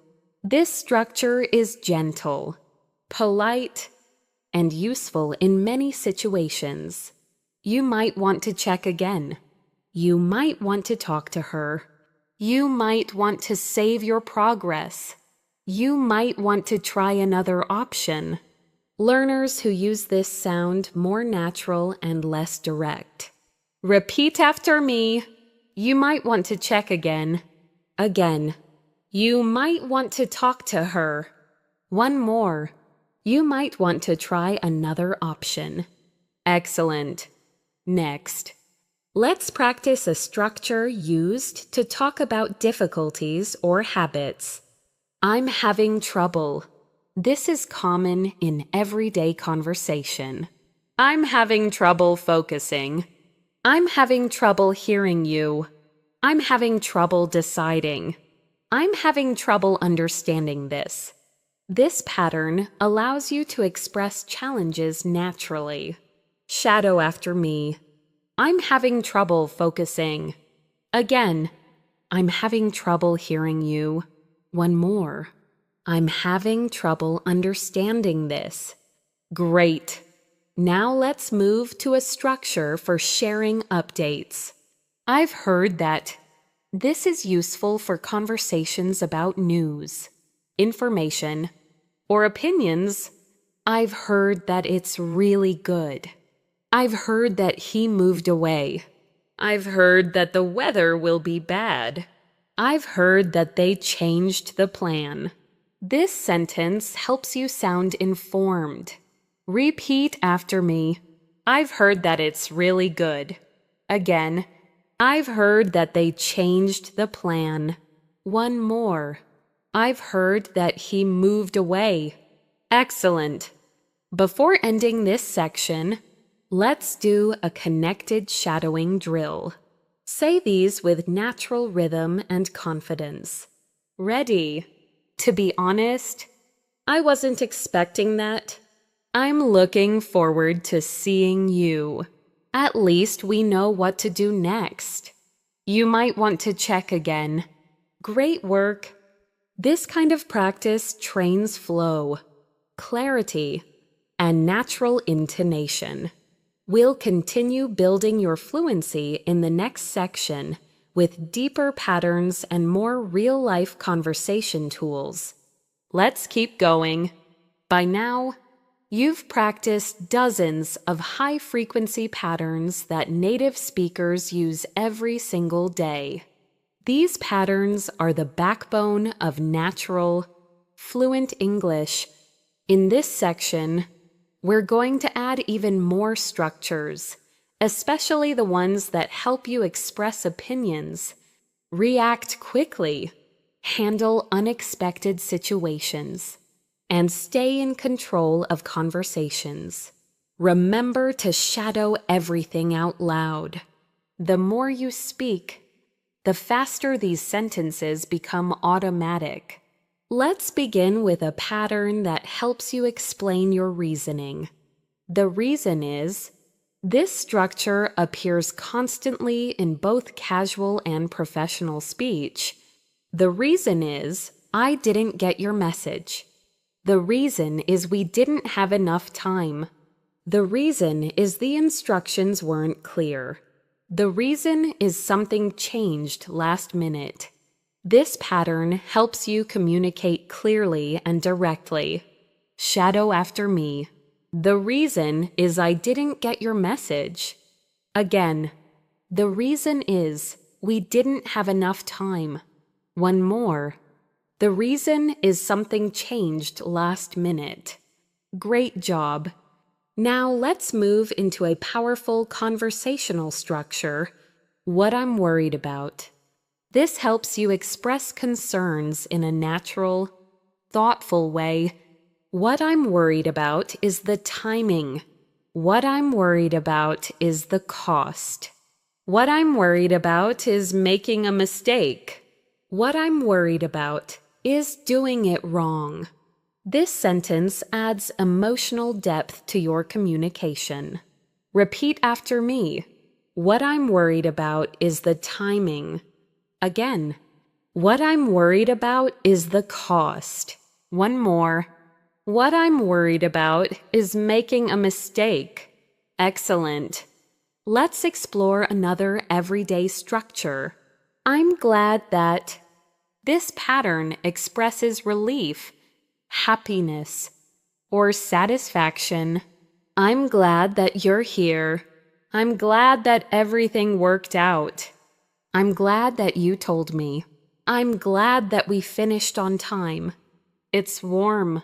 S1: This structure is gentle, polite, and useful in many situations. You might want to check again. You might want to talk to her. You might want to save your progress. You might want to try another option. Learners who use this sound more natural and less direct. Repeat after me. You might want to check again. Again. You might want to talk to her. One more. You might want to try another option. Excellent. Next. Let's practice a structure used to talk about difficulties or habits. I'm having trouble. This is common in everyday conversation. I'm having trouble focusing. I'm having trouble hearing you. I'm having trouble deciding. I'm having trouble understanding this. This pattern allows you to express challenges naturally. Shadow after me. I'm having trouble focusing. Again, I'm having trouble hearing you. One more. I'm having trouble understanding this. Great. Now let's move to a structure for sharing updates. I've heard that. This is useful for conversations about news, information, or opinions. I've heard that it's really good. I've heard that he moved away. I've heard that the weather will be bad. I've heard that they changed the plan. This sentence helps you sound informed. Repeat after me. I've heard that it's really good. Again, I've heard that they changed the plan. One more. I've heard that he moved away. Excellent. Before ending this section, let's do a connected shadowing drill. Say these with natural rhythm and confidence. Ready? To be honest, I wasn't expecting that. I'm looking forward to seeing you. At least we know what to do next. You might want to check again. Great work. This kind of practice trains flow, clarity, and natural intonation. We'll continue building your fluency in the next section with deeper patterns and more real-life conversation tools. Let's keep going. By now, you've practiced dozens of high-frequency patterns that native speakers use every single day. These patterns are the backbone of natural, fluent English. In this section, we're going to add even more structures, especially the ones that help you express opinions, react quickly, handle unexpected situations, and stay in control of conversations. Remember to shadow everything out loud. The more you speak, the faster these sentences become automatic. Let's begin with a pattern that helps you explain your reasoning. The reason is, this structure appears constantly in both casual and professional speech. The reason is, I didn't get your message. The reason is we didn't have enough time. The reason is the instructions weren't clear. The reason is something changed last minute. This pattern helps you communicate clearly and directly. Shadow after me. The reason is I didn't get your message. Again, the reason is we didn't have enough time. One more. The reason is something changed last minute. Great job. Now let's move into a powerful conversational structure. What I'm worried about. This helps you express concerns in a natural, thoughtful way. What I'm worried about is the timing. What I'm worried about is the cost. What I'm worried about is making a mistake. What I'm worried about is doing it wrong. This sentence adds emotional depth to your communication. Repeat after me. What I'm worried about is the timing. Again, what I'm worried about is the cost. One more. What I'm worried about is making a mistake. Excellent. Let's explore another everyday structure. I'm glad that this pattern expresses relief, happiness, or satisfaction. I'm glad that you're here. I'm glad that everything worked out. I'm glad that you told me. I'm glad that we finished on time. It's warm,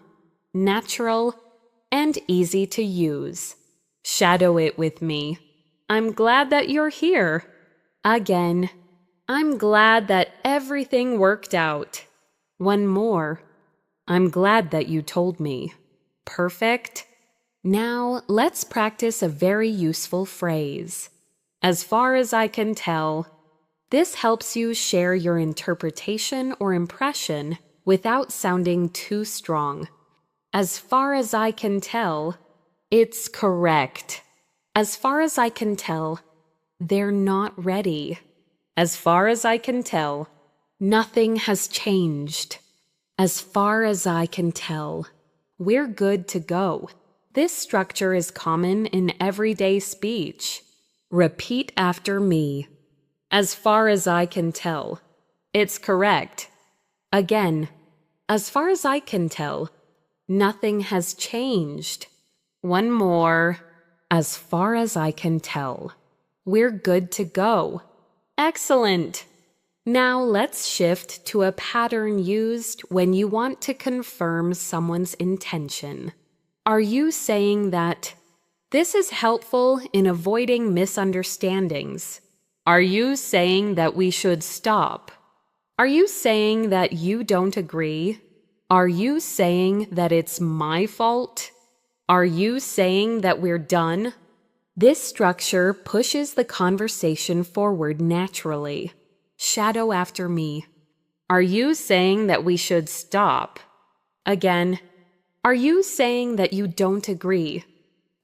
S1: natural, and easy to use. Shadow it with me. I'm glad that you're here. Again, I'm glad that everything worked out. One more. I'm glad that you told me. Perfect. Now, let's practice a very useful phrase. As far as I can tell, this helps you share your interpretation or impression without sounding too strong. As far as I can tell, it's correct. As far as I can tell, they're not ready. As far as I can tell, nothing has changed. As far as I can tell, we're good to go. This structure is common in everyday speech. Repeat after me. As far as I can tell, it's correct. Again, as far as I can tell, nothing has changed. One more. As far as I can tell, we're good to go. Excellent. Now let's shift to a pattern used when you want to confirm someone's intention. Are you saying that this is helpful in avoiding misunderstandings? Are you saying that we should stop? Are you saying that you don't agree? Are you saying that it's my fault? Are you saying that we're done? This structure pushes the conversation forward naturally. Shadow after me. Are you saying that we should stop? Again, are you saying that you don't agree?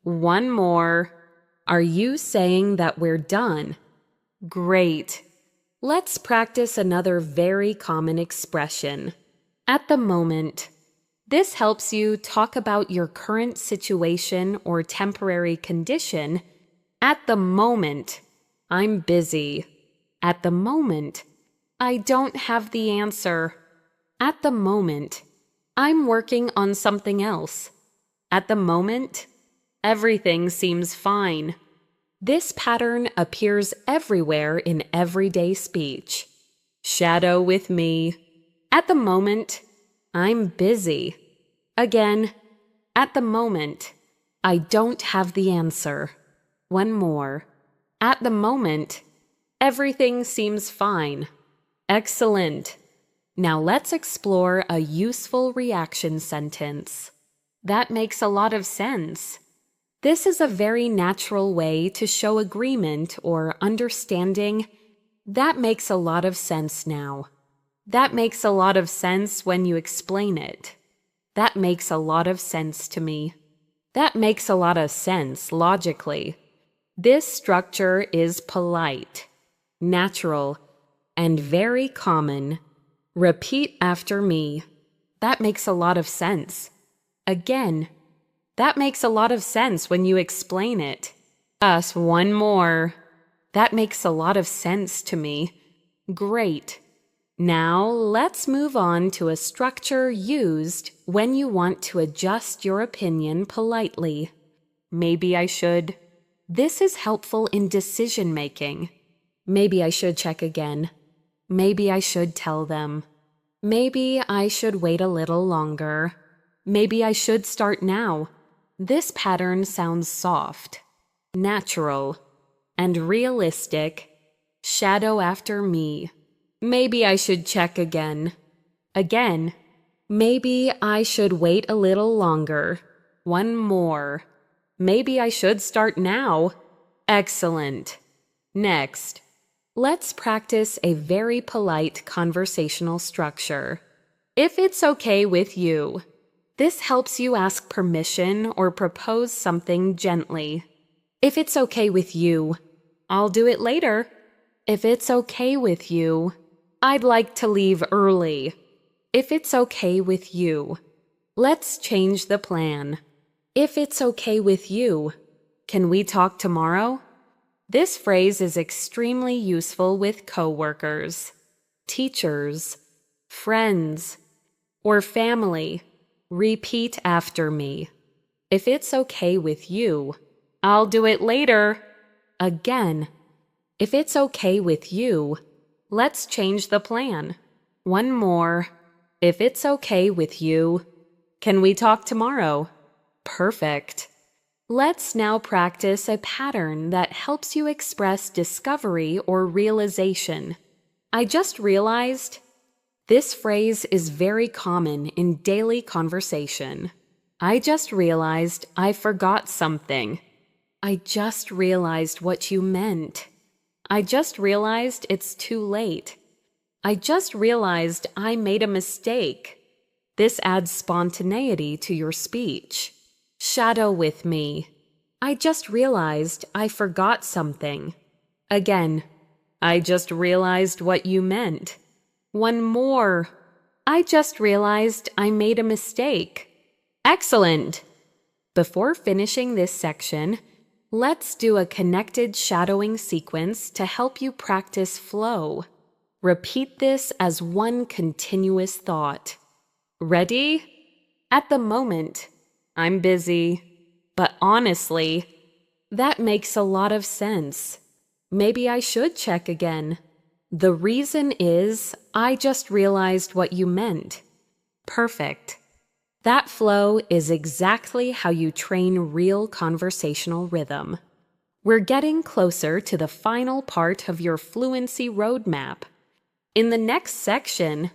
S1: One more. Are you saying that we're done? Great. Let's practice another very common expression. At the moment. This helps you talk about your current situation or temporary condition. At the moment, I'm busy. At the moment, I don't have the answer. At the moment, I'm working on something else. At the moment, everything seems fine. This pattern appears everywhere in everyday speech. Shadow with me. At the moment, I'm busy. Again, at the moment, I don't have the answer. One more. At the moment, everything seems fine. Excellent. Now let's explore a useful reaction sentence. That makes a lot of sense. This is a very natural way to show agreement or understanding. That makes a lot of sense now. That makes a lot of sense when you explain it. That makes a lot of sense to me. That makes a lot of sense logically. This structure is polite, natural, and very common. Repeat after me. That makes a lot of sense. Again, that makes a lot of sense when you explain it. One more. That makes a lot of sense to me. Great. Now let's move on to a structure used when you want to adjust your opinion politely. Maybe I should. This is helpful in decision making. Maybe I should check again. Maybe I should tell them. Maybe I should wait a little longer. Maybe I should start now. This pattern sounds soft, natural, and realistic. Shadow after me. Maybe I should check again. Again. Maybe I should wait a little longer. One more. Maybe I should start now. Excellent. Next, let's practice a very polite conversational structure. If it's okay with you. This helps you ask permission or propose something gently. If it's okay with you, I'll do it later. If it's okay with you, I'd like to leave early. If it's okay with you, let's change the plan. If it's okay with you, can we talk tomorrow? This phrase is extremely useful with coworkers, teachers, friends, or family. Repeat after me. If it's okay with you, I'll do it later. Again. If it's okay with you, let's change the plan. One more. If it's okay with you, can we talk tomorrow? Perfect. Let's now practice a pattern that helps you express discovery or realization. I just realized. This phrase is very common in daily conversation. I just realized I forgot something. I just realized what you meant. I just realized it's too late. I just realized I made a mistake. This adds spontaneity to your speech. Shadow with me. I just realized I forgot something. Again, I just realized what you meant. One more. I just realized I made a mistake. Excellent! Before finishing this section, let's do a connected shadowing sequence to help you practice flow. Repeat this as one continuous thought. Ready? At the moment, I'm busy. But honestly, that makes a lot of sense. Maybe I should check again. The reason is I just realized what you meant. Perfect. That flow is exactly how you train real conversational rhythm. We're getting closer to the final part of your fluency roadmap. In the next section,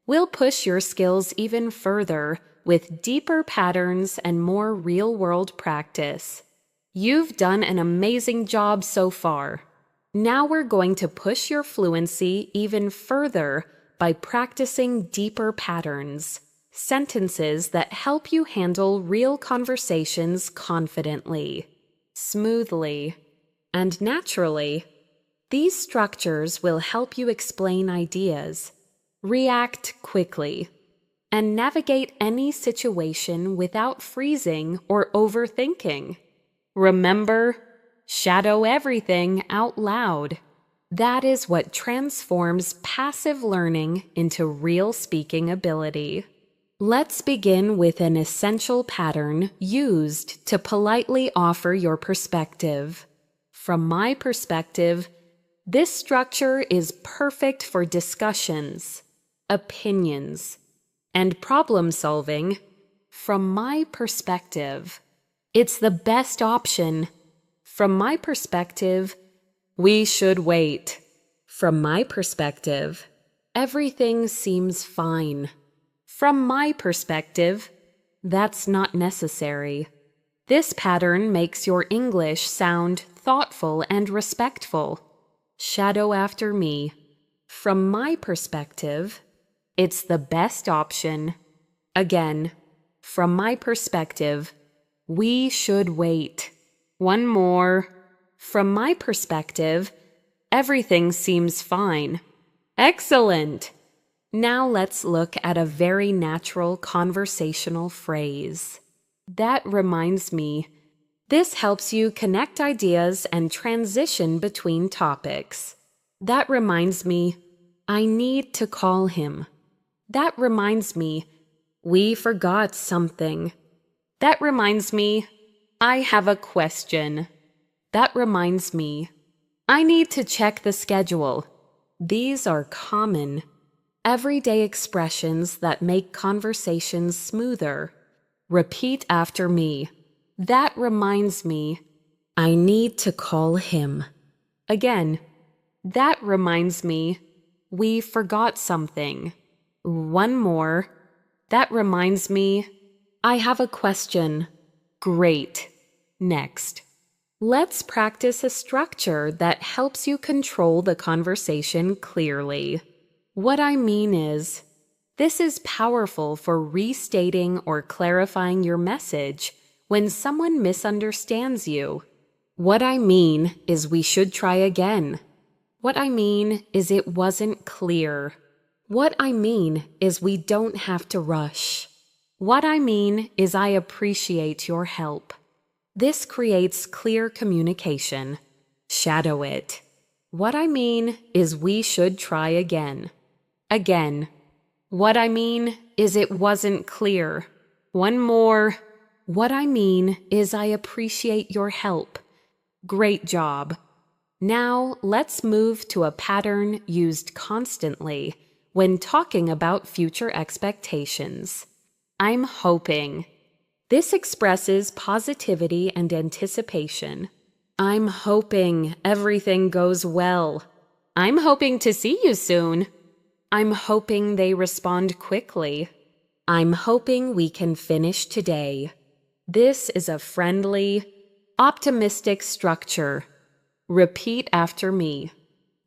S1: we'll push your skills even further with deeper patterns and more real-world practice. You've done an amazing job so far. Now we're going to push your fluency even further by practicing deeper patterns, sentences that help you handle real conversations confidently, smoothly, and naturally. These structures will help you explain ideas, react quickly, and navigate any situation without freezing or overthinking. Remember, shadow everything out loud. That is what transforms passive learning into real speaking ability. Let's begin with an essential pattern used to politely offer your perspective. From my perspective, this structure is perfect for discussions, opinions, and problem solving. From my perspective, it's the best option. From my perspective, we should wait. From my perspective, everything seems fine. From my perspective, that's not necessary. This pattern makes your English sound thoughtful and respectful. Shadow after me. From my perspective, it's the best option. Again, from my perspective, we should wait. One more. From my perspective, everything seems fine. Excellent! Now let's look at a very natural conversational phrase. That reminds me. This helps you connect ideas and transition between topics. That reminds me. I need to call him. That reminds me. We forgot something. That reminds me. I have a question. That reminds me. I need to check the schedule. These are common, everyday expressions that make conversations smoother. Repeat after me. That reminds me. I need to call him. Again. That reminds me. We forgot something. One more. That reminds me. I have a question. Great. Next. Let's practice a structure that helps you control the conversation clearly. What I mean is, this is powerful for restating or clarifying your message when someone misunderstands you. What I mean is we should try again. What I mean is it wasn't clear. What I mean is we don't have to rush. What I mean is I appreciate your help. This creates clear communication. Shadow it. What I mean is we should try again. Again. What I mean is it wasn't clear. One more. What I mean is I appreciate your help. Great job. Now let's move to a pattern used constantly when talking about future expectations. I'm hoping. This expresses positivity and anticipation. I'm hoping everything goes well. I'm hoping to see you soon. I'm hoping they respond quickly. I'm hoping we can finish today. This is a friendly, optimistic structure. Repeat after me.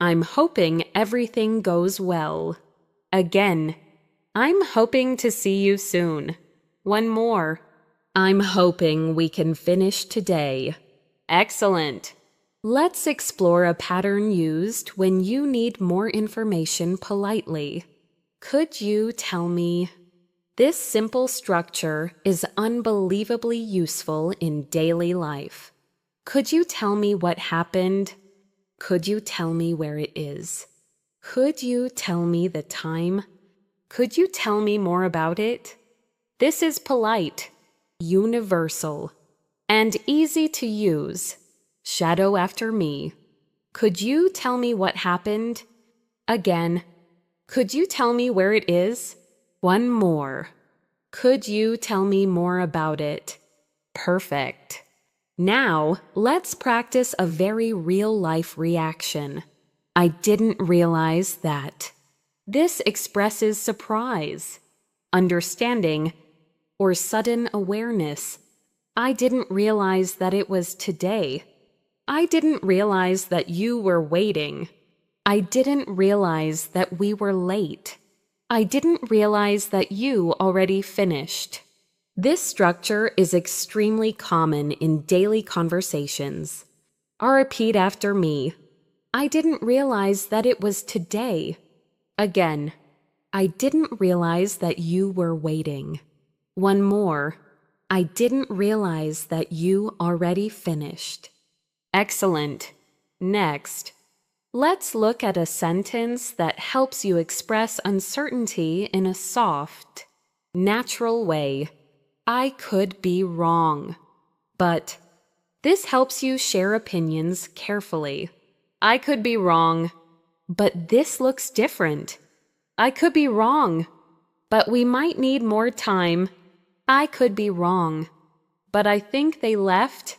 S1: I'm hoping everything goes well. Again, I'm hoping to see you soon. One more. I'm hoping we can finish today. Excellent. Let's explore a pattern used when you need more information politely. Could you tell me? This simple structure is unbelievably useful in daily life. Could you tell me what happened? Could you tell me where it is? Could you tell me the time? Could you tell me more about it? This is polite, universal, and easy to use. Shadow after me. Could you tell me what happened? Again. Could you tell me where it is? One more. Could you tell me more about it? Perfect. Now, let's practice a very real-life reaction. I didn't realize that. This expresses surprise, understanding, or sudden awareness. I didn't realize that it was today. I didn't realize that you were waiting. I didn't realize that we were late. I didn't realize that you already finished. This structure is extremely common in daily conversations. Repeat after me. I didn't realize that it was today. Again, I didn't realize that you were waiting. One more. I didn't realize that you already finished. Excellent. Next, let's look at a sentence that helps you express uncertainty in a soft, natural way. I could be wrong, but this helps you share opinions carefully. I could be wrong, but this looks different. I could be wrong, but we might need more time. I could be wrong, but I think they left.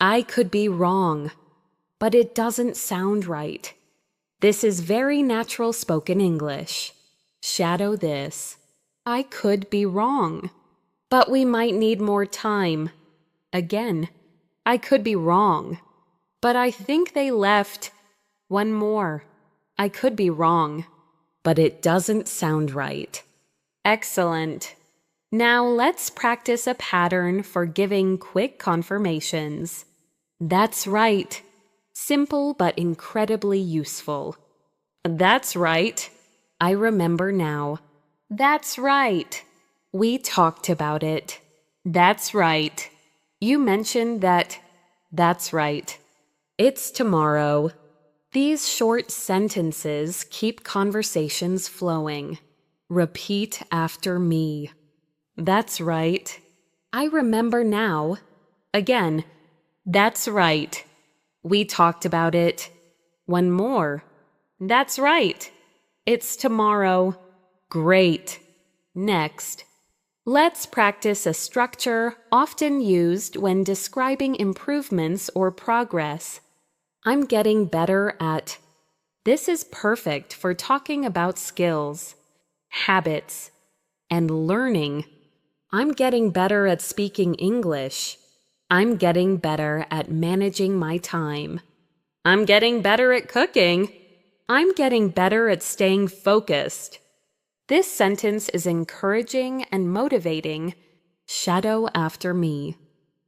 S1: I could be wrong, but it doesn't sound right. This is very natural spoken English. Shadow this. I could be wrong, but we might need more time. Again, I could be wrong, but I think they left. One more. I could be wrong, but it doesn't sound right. Excellent. Now let's practice a pattern for giving quick confirmations. That's right. Simple but incredibly useful. That's right. I remember now. That's right. We talked about it. That's right. You mentioned that. That's right. It's tomorrow. These short sentences keep conversations flowing. Repeat after me. That's right. I remember now. Again, that's right. We talked about it. One more. That's right. It's tomorrow. Great. Next, let's practice a structure often used when describing improvements or progress. I'm getting better at. This is perfect for talking about skills, habits, and learning. I'm getting better at speaking English. I'm getting better at managing my time. I'm getting better at cooking. I'm getting better at staying focused. This sentence is encouraging and motivating. Shadow after me.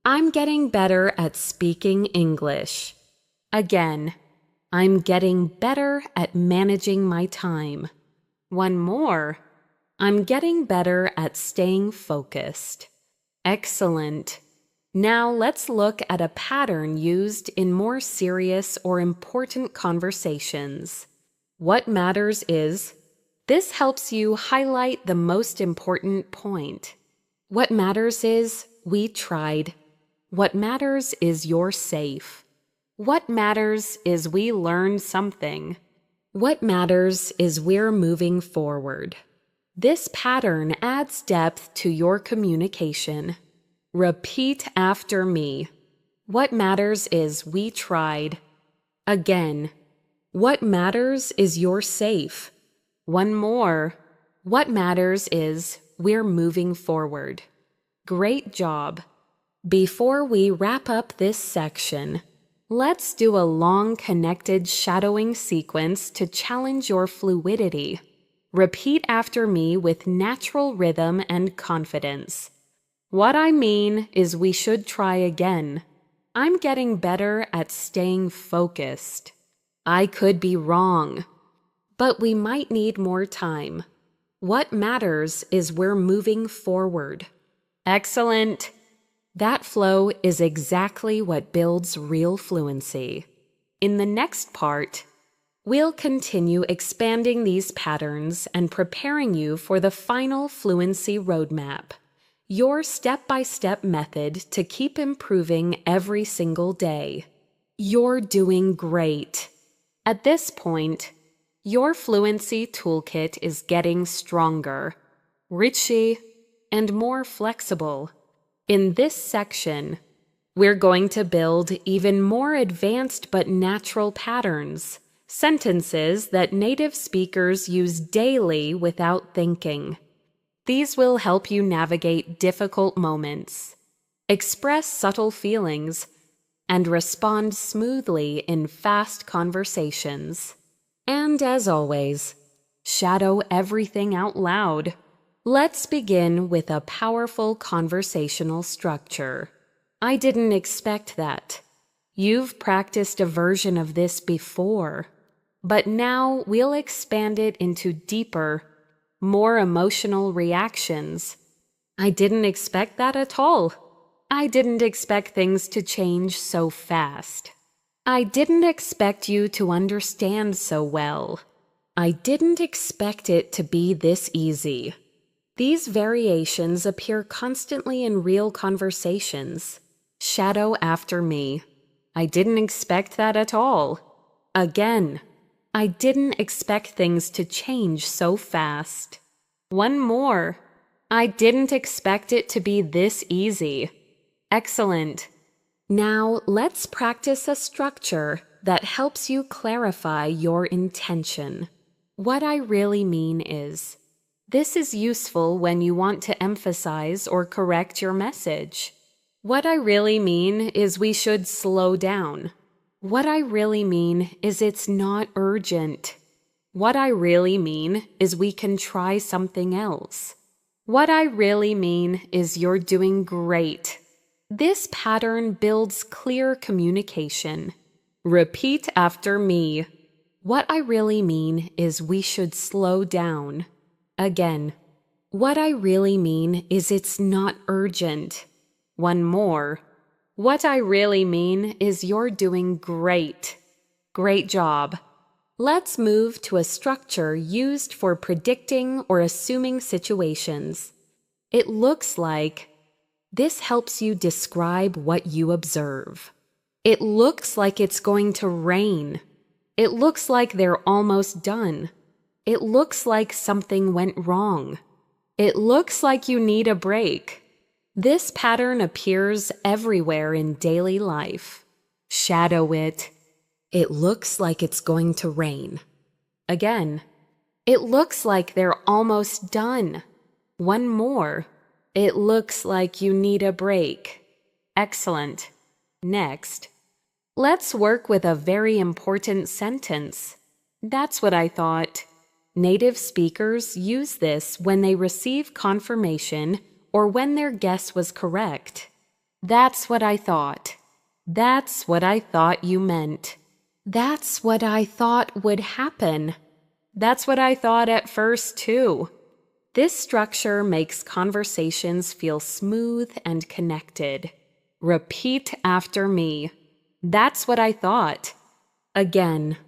S1: I'm getting better at speaking English. Again, I'm getting better at managing my time. One more. I'm getting better at staying focused. Excellent. Now let's look at a pattern used in more serious or important conversations. What matters is, this helps you highlight the most important point. What matters is we tried. What matters is you're safe. What matters is we learned something. What matters is we're moving forward. This pattern adds depth to your communication. Repeat after me. What matters is we tried. Again. What matters is you're safe. One more. What matters is we're moving forward. Great job. Before we wrap up this section, let's do a long connected shadowing sequence to challenge your fluidity. Repeat after me with natural rhythm and confidence. What I mean is we should try again. I'm getting better at staying focused. I could be wrong, but we might need more time. What matters is we're moving forward. Excellent. That flow is exactly what builds real fluency. In the next part, we'll continue expanding these patterns and preparing you for the final fluency roadmap, your step-by-step method to keep improving every single day. You're doing great. At this point, your fluency toolkit is getting stronger, richer, and more flexible. In this section, we're going to build even more advanced but natural patterns, sentences that native speakers use daily without thinking. These will help you navigate difficult moments, express subtle feelings, and respond smoothly in fast conversations. And as always, shadow everything out loud. Let's begin with a powerful conversational structure. I didn't expect that. You've practiced a version of this before, but now we'll expand it into deeper, more emotional reactions. I didn't expect that at all. I didn't expect things to change so fast. I didn't expect you to understand so well. I didn't expect it to be this easy. These variations appear constantly in real conversations. Shadow after me. I didn't expect that at all. Again. I didn't expect things to change so fast. One more. I didn't expect it to be this easy. Excellent. Now let's practice a structure that helps you clarify your intention. What I really mean is, this is useful when you want to emphasize or correct your message. What I really mean is we should slow down. What I really mean is it's not urgent. What I really mean is we can try something else. What I really mean is you're doing great. This pattern builds clear communication. Repeat after me. What I really mean is we should slow down. Again. What I really mean is it's not urgent. One more. What I really mean is you're doing great. Great job. Let's move to a structure used for predicting or assuming situations. It looks like this helps you describe what you observe. It looks like it's going to rain. It looks like they're almost done. It looks like something went wrong. It looks like you need a break. This pattern appears everywhere in daily life. Shadow it. It looks like it's going to rain. Again. It looks like they're almost done. One more. It looks like you need a break. Excellent. Next, let's work with a very important sentence. That's what I thought. Native speakers use this when they receive confirmation or when their guess was correct. That's what I thought. That's what I thought you meant. That's what I thought would happen. That's what I thought at first, too. This structure makes conversations feel smooth and connected. Repeat after me. That's what I thought. Again.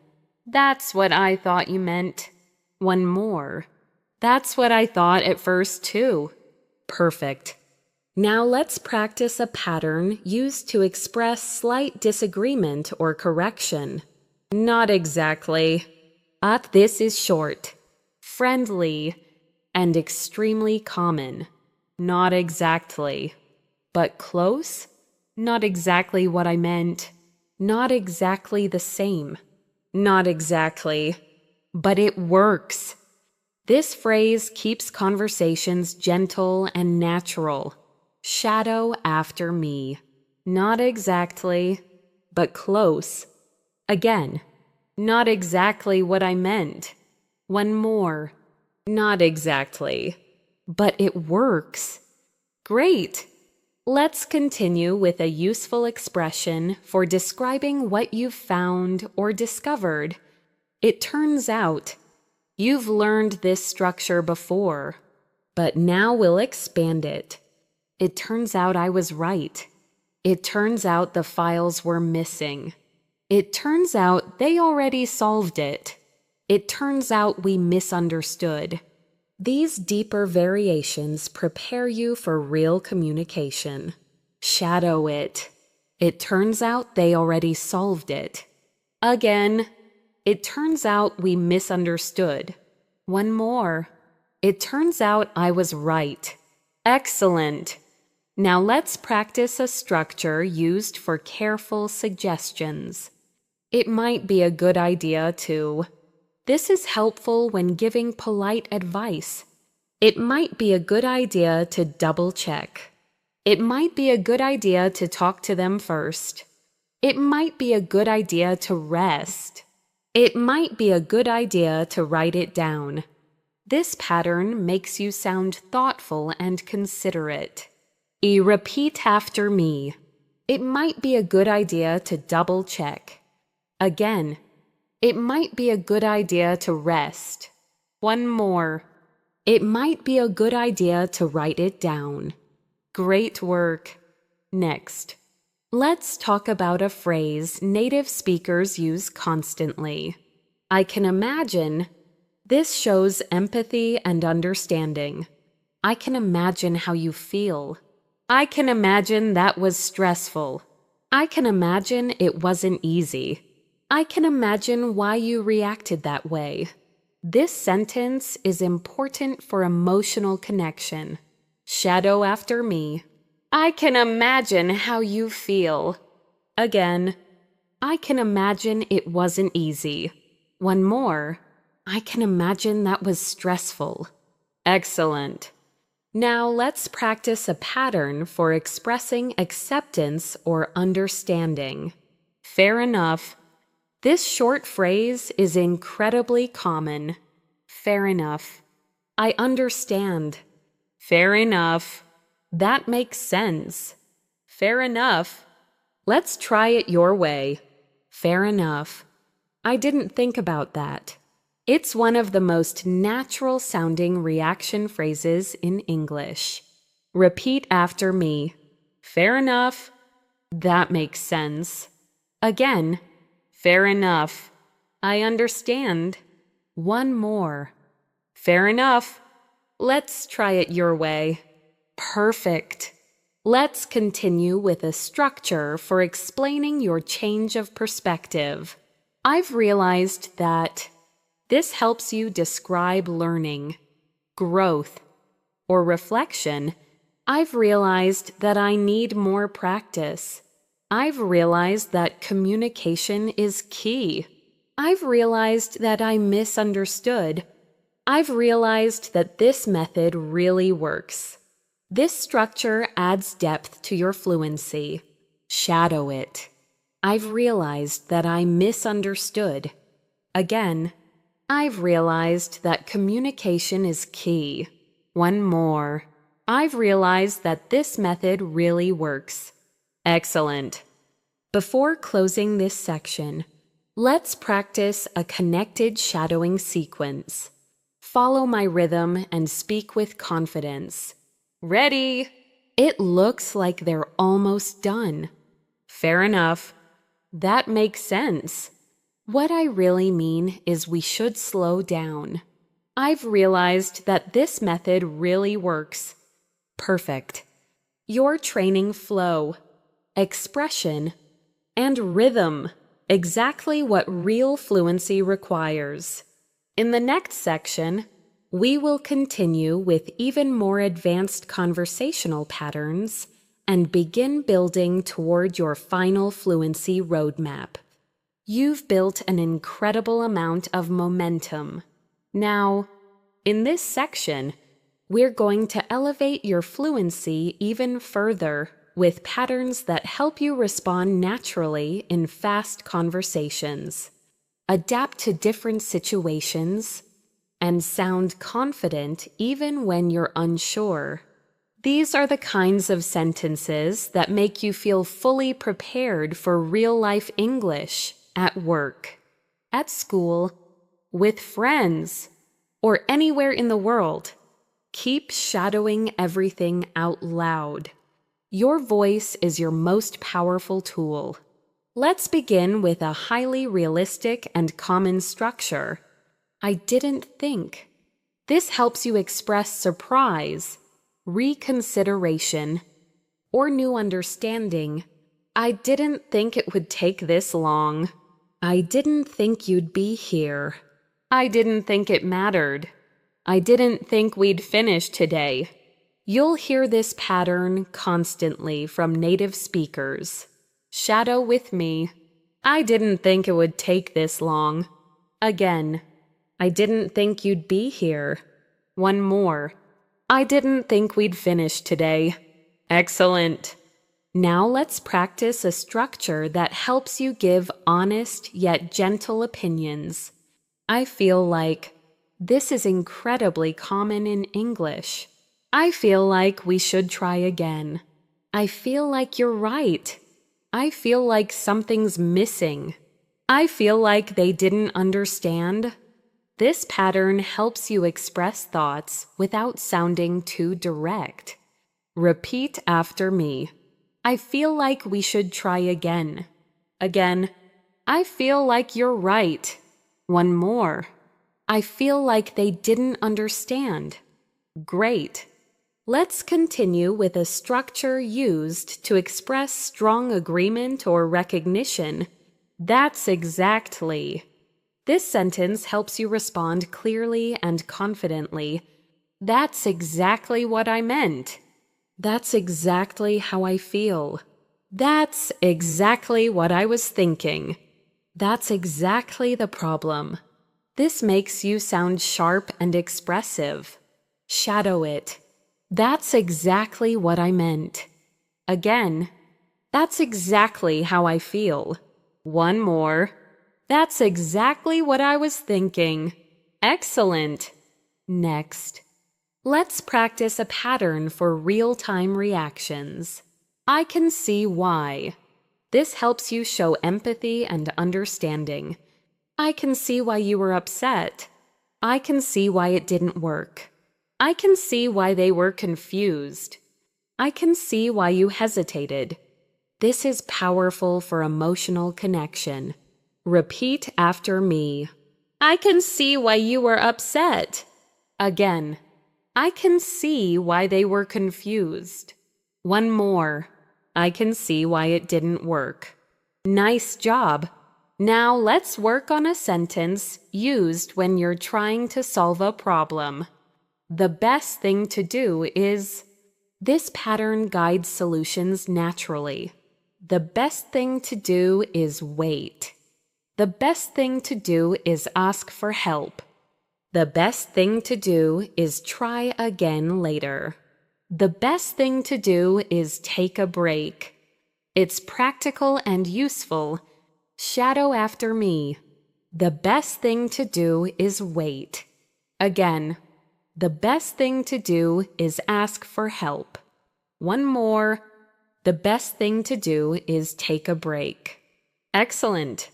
S1: That's what I thought you meant. One more. That's what I thought at first, too. Perfect. Now let's practice a pattern used to express slight disagreement or correction. Not exactly. This is short, friendly, and extremely common. Not exactly. But close? Not exactly what I meant. Not exactly the same. Not exactly. But it works. This phrase keeps conversations gentle and natural. Shadow after me. Not exactly, but close. Again, not exactly what I meant. One more. Not exactly, but it works. Great! Let's continue with a useful expression for describing what you've found or discovered. It turns out. You've learned this structure before, but now we'll expand it. It turns out I was right. It turns out the files were missing. It turns out they already solved it. It turns out we misunderstood. These deeper variations prepare you for real communication. Shadow it. It turns out they already solved it. Again, it turns out we misunderstood. One more. It turns out I was right. Excellent. Now let's practice a structure used for careful suggestions. It might be a good idea to. This is helpful when giving polite advice. It might be a good idea to double check. It might be a good idea to talk to them first. It might be a good idea to rest. It might be a good idea to write it down. This pattern makes you sound thoughtful and considerate. Repeat after me. It might be a good idea to double check. Again, it might be a good idea to rest. One more. It might be a good idea to write it down. Great work. Next, let's talk about a phrase native speakers use constantly. I can imagine. This shows empathy and understanding. I can imagine how you feel. I can imagine that was stressful. I can imagine it wasn't easy. I can imagine why you reacted that way. This sentence is important for emotional connection. Shadow after me. I can imagine how you feel. Again, I can imagine it wasn't easy. One more. I can imagine that was stressful. Excellent. Now let's practice a pattern for expressing acceptance or understanding. Fair enough. This short phrase is incredibly common. Fair enough. I understand. Fair enough. That makes sense. Fair enough. Let's try it your way. Fair enough. I didn't think about that. It's one of the most natural sounding reaction phrases in English. Repeat after me. Fair enough. That makes sense. Again. Fair enough. I understand. One more. Fair enough. Let's try it your way. Perfect. Let's continue with a structure for explaining your change of perspective. I've realized that this helps you describe learning, growth, or reflection. I've realized that I need more practice. I've realized that communication is key. I've realized that I misunderstood. I've realized that this method really works. This structure adds depth to your fluency. Shadow it. I've realized that I misunderstood. Again, I've realized that communication is key. One more. I've realized that this method really works. Excellent. Before closing this section, let's practice a connected shadowing sequence. Follow my rhythm and speak with confidence. Ready? It looks like they're almost done. Fair enough. That makes sense. What I really mean is we should slow down. I've realized that this method really works. Perfect. You're training flow, expression, and rhythm, exactly what real fluency requires. In the next section, we will continue with even more advanced conversational patterns and begin building toward your final fluency roadmap. You've built an incredible amount of momentum. Now, in this section, we're going to elevate your fluency even further with patterns that help you respond naturally in fast conversations, adapt to different situations, and sound confident even when you're unsure. These are the kinds of sentences that make you feel fully prepared for real-life English at work, at school, with friends, or anywhere in the world. Keep shadowing everything out loud. Your voice is your most powerful tool. Let's begin with a highly realistic and common structure. I didn't think. This helps you express surprise, reconsideration, or new understanding. I didn't think it would take this long. I didn't think you'd be here. I didn't think it mattered. I didn't think we'd finish today. You'll hear this pattern constantly from native speakers. Shadow with me. I didn't think it would take this long. Again. I didn't think you'd be here. One more. I didn't think we'd finish today. Excellent. Now let's practice a structure that helps you give honest yet gentle opinions. I feel like this is incredibly common in English. I feel like we should try again. I feel like you're right. I feel like something's missing. I feel like they didn't understand. This pattern helps you express thoughts without sounding too direct. Repeat after me. I feel like we should try again. Again. I feel like you're right. One more. I feel like they didn't understand. Great. Let's continue with a structure used to express strong agreement or recognition. That's exactly. This sentence helps you respond clearly and confidently. That's exactly what I meant. That's exactly how I feel. That's exactly what I was thinking. That's exactly the problem. This makes you sound sharp and expressive. Shadow it. That's exactly what I meant. Again. That's exactly how I feel. One more. That's exactly what I was thinking. Excellent. Next. Let's practice a pattern for real-time reactions. I can see why. This helps you show empathy and understanding. I can see why you were upset. I can see why it didn't work. I can see why they were confused. I can see why you hesitated. This is powerful for emotional connection. Repeat after me. I can see why you were upset. Again. I can see why they were confused. One more. I can see why it didn't work. Nice job. Now let's work on a sentence used when you're trying to solve a problem. The best thing to do is... This pattern guides solutions naturally. The best thing to do is wait. The best thing to do is ask for help. The best thing to do is try again later. The best thing to do is take a break. It's practical and useful. Shadow after me. The best thing to do is wait. Again. The best thing to do is ask for help. One more. The best thing to do is take a break. Excellent.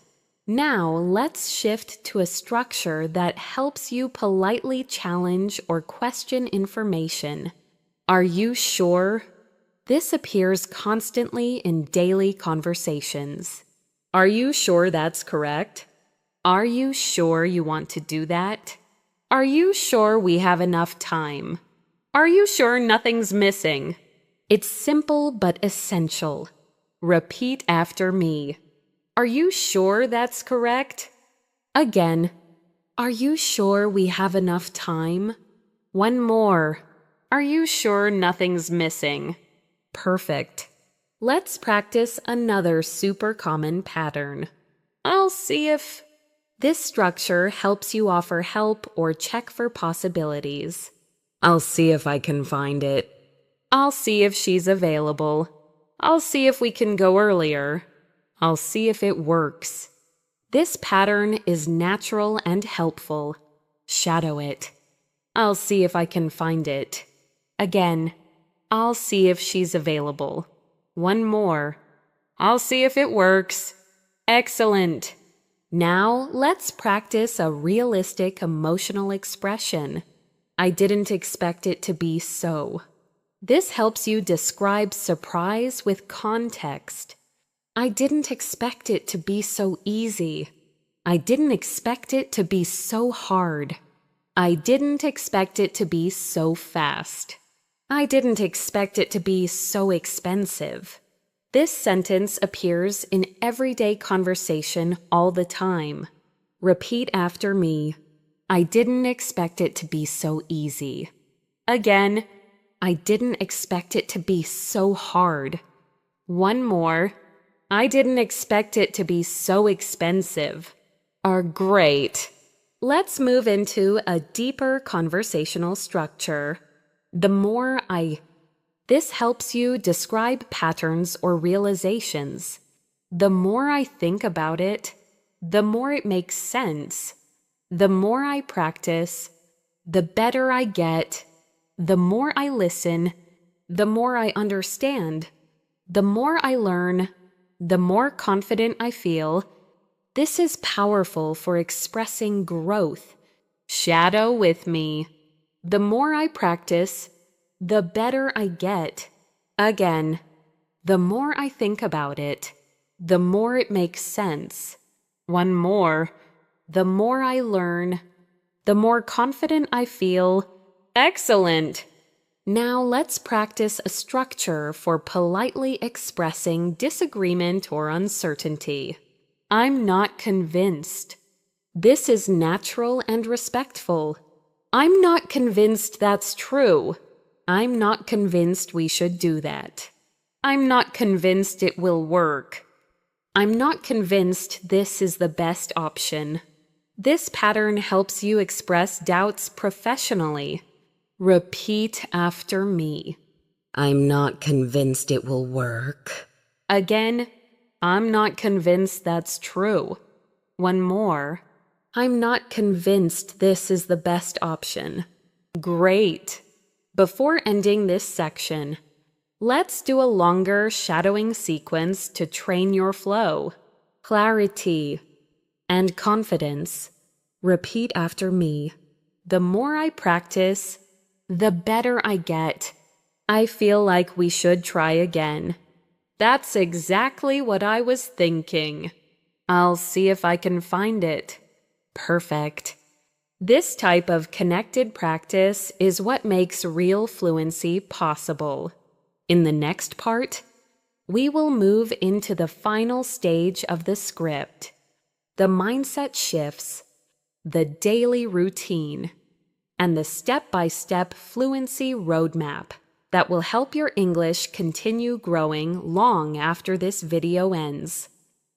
S1: Now let's shift to a structure that helps you politely challenge or question information. Are you sure? This appears constantly in daily conversations. Are you sure that's correct? Are you sure you want to do that? Are you sure we have enough time? Are you sure nothing's missing? It's simple but essential. Repeat after me. Are you sure that's correct? Again, are you sure we have enough time? One more. Are you sure nothing's missing? Perfect. Let's practice another super common pattern. I'll see if... This structure helps you offer help or check for possibilities. I'll see if I can find it. I'll see if she's available. I'll see if we can go earlier. I'll see if it works. This pattern is natural and helpful. Shadow it. I'll see if I can find it. Again, I'll see if she's available. One more. I'll see if it works. Excellent. Now let's practice a realistic emotional expression. I didn't expect it to be so. This helps you describe surprise with context. I didn't expect it to be so easy. I didn't expect it to be so hard. I didn't expect it to be so fast. I didn't expect it to be so expensive. This sentence appears in everyday conversation all the time. Repeat after me. I didn't expect it to be so easy. Again, I didn't expect it to be so hard. One more. I didn't expect it to be so expensive. Great. Let's move into a deeper conversational structure. This helps you describe patterns or realizations. The more I think about it, the more it makes sense. The more I practice, the better I get. The more I listen, the more I understand. The more I learn, the more confident I feel. This is powerful for expressing growth. Shadow with me. The more I practice, the better I get. Again, the more I think about it, the more it makes sense. One more. The more I learn, the more confident I feel. Excellent! Now let's practice a structure for politely expressing disagreement or uncertainty. I'm not convinced. This is natural and respectful. I'm not convinced that's true. I'm not convinced we should do that. I'm not convinced it will work. I'm not convinced this is the best option. This pattern helps you express doubts professionally. Repeat after me. I'm not convinced it will work. Again, I'm not convinced that's true. One more. I'm not convinced this is the best option. Great. Before ending this section, let's do a longer shadowing sequence to train your flow. Clarity and confidence. Repeat after me. The more I practice, the better I get. I feel like we should try again. That's exactly what I was thinking. I'll see if I can find it. Perfect. This type of connected practice is what makes real fluency possible. In the next part, we will move into the final stage of the script, the mindset shifts, the daily routine, and the step-by-step fluency roadmap that will help your English continue growing long after this video ends.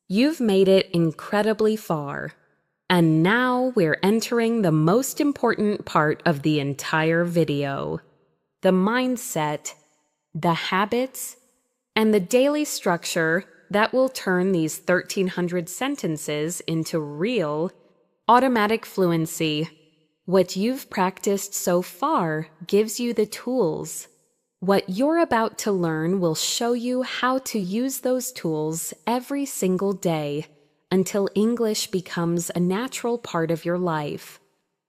S1: You've made it incredibly far, and now we're entering the most important part of the entire video: the mindset, the habits, and the daily structure that will turn these 1,300 sentences into real, automatic fluency. What you've practiced so far gives you the tools. What you're about to learn will show you how to use those tools every single day until English becomes a natural part of your life.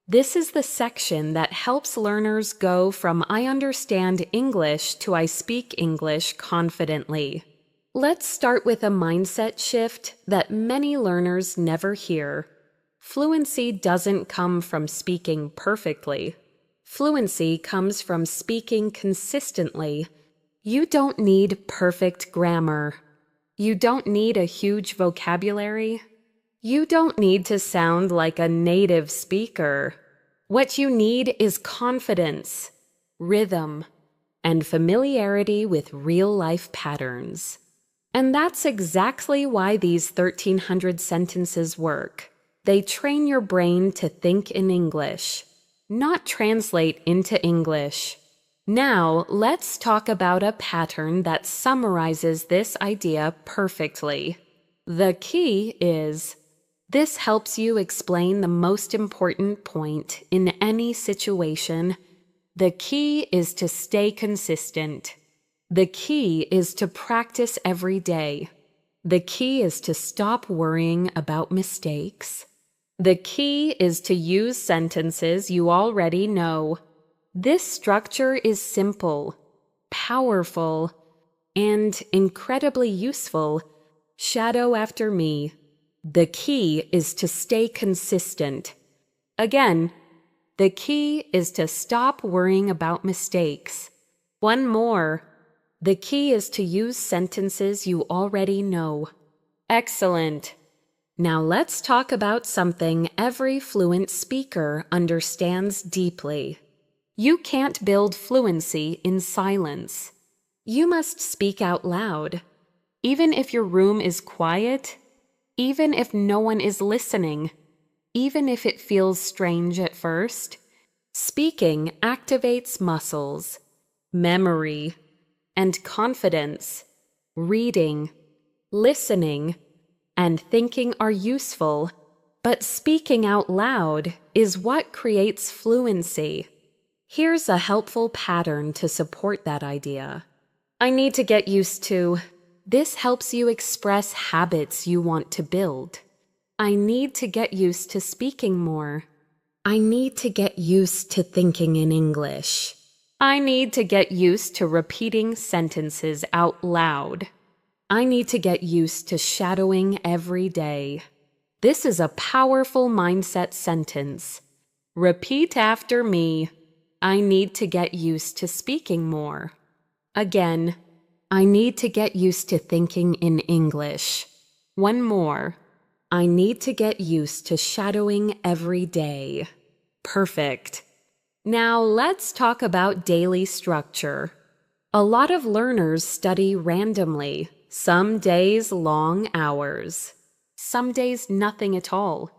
S1: This is the section that helps learners go from I understand English to I speak English confidently. Let's start with a mindset shift that many learners never hear. Fluency doesn't come from speaking perfectly. Fluency comes from speaking consistently, You don't need perfect grammar. You don't need a huge vocabulary. You don't need to sound like a native speaker. What you need is confidence, rhythm, and familiarity with real-life patterns. And that's exactly why these 1,300 sentences work. They train your brain to think in English, not translate into English. Now, let's talk about a pattern that summarizes this idea perfectly. The key is, this helps you explain the most important point in any situation. The key is to stay consistent. The key is to practice every day. The key is to stop worrying about mistakes. The key is to use sentences you already know. This structure is simple, powerful, and incredibly useful. Shadow after me. The key is to stay consistent. Again, the key is to stop worrying about mistakes. One more. The key is to use sentences you already know. Excellent. Now let's talk about something every fluent speaker understands deeply. You can't build fluency in silence. You must speak out loud. Even if your room is quiet, even if no one is listening, even if it feels strange at first, speaking activates muscles, memory, and confidence. Reading, listening, and thinking are useful, but speaking out loud is what creates fluency. Here's a helpful pattern to support that idea. I need to get used to. This helps you express habits you want to build. I need to get used to speaking more. I need to get used to thinking in English. I need to get used to repeating sentences out loud. I need to get used to shadowing every day. This is a powerful mindset sentence. Repeat after me. I need to get used to speaking more. Again, I need to get used to thinking in English. One more. I need to get used to shadowing every day. Perfect. Now let's talk about daily structure. A lot of learners study randomly, some days long hours, some days nothing at all.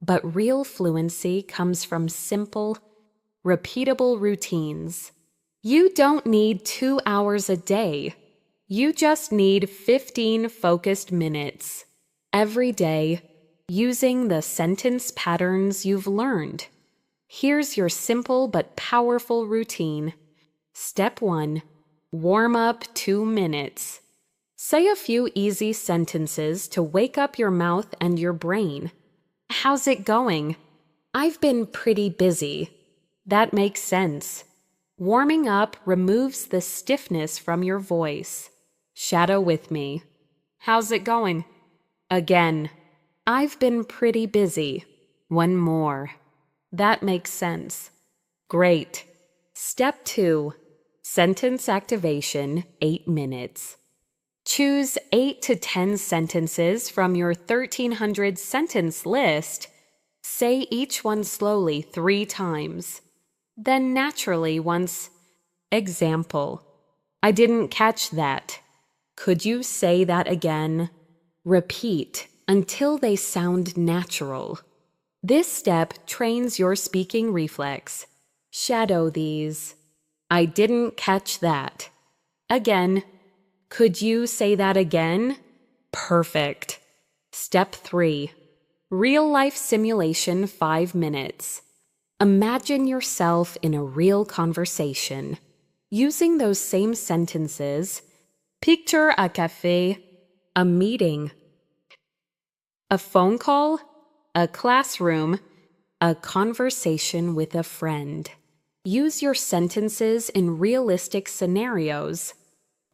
S1: But real fluency comes from simple, repeatable routines. You don't need 2 hours a day. You just need 15 focused minutes every day using the sentence patterns you've learned. Here's your simple but powerful routine. Step 1. Warm up 2 minutes. Say a few easy sentences to wake up your mouth and your brain. How's it going? I've been pretty busy. That makes sense. Warming up removes the stiffness from your voice. Shadow with me. How's it going? Again. I've been pretty busy. One more. That makes sense. Great. Step 2. Sentence activation, 8 minutes. Choose 8 to 10 sentences from your 1,300 sentence list. Say each one slowly 3 times. Then naturally once. Example. I didn't catch that. Could you say that again? Repeat until they sound natural. This step trains your speaking reflex. Shadow these. I didn't catch that. Again. Could you say that again? Perfect. Step 3. Real-life simulation 5 minutes. Imagine yourself in a real conversation. Using those same sentences, picture a café, a meeting, a phone call, a classroom, a conversation with a friend. Use your sentences in realistic scenarios.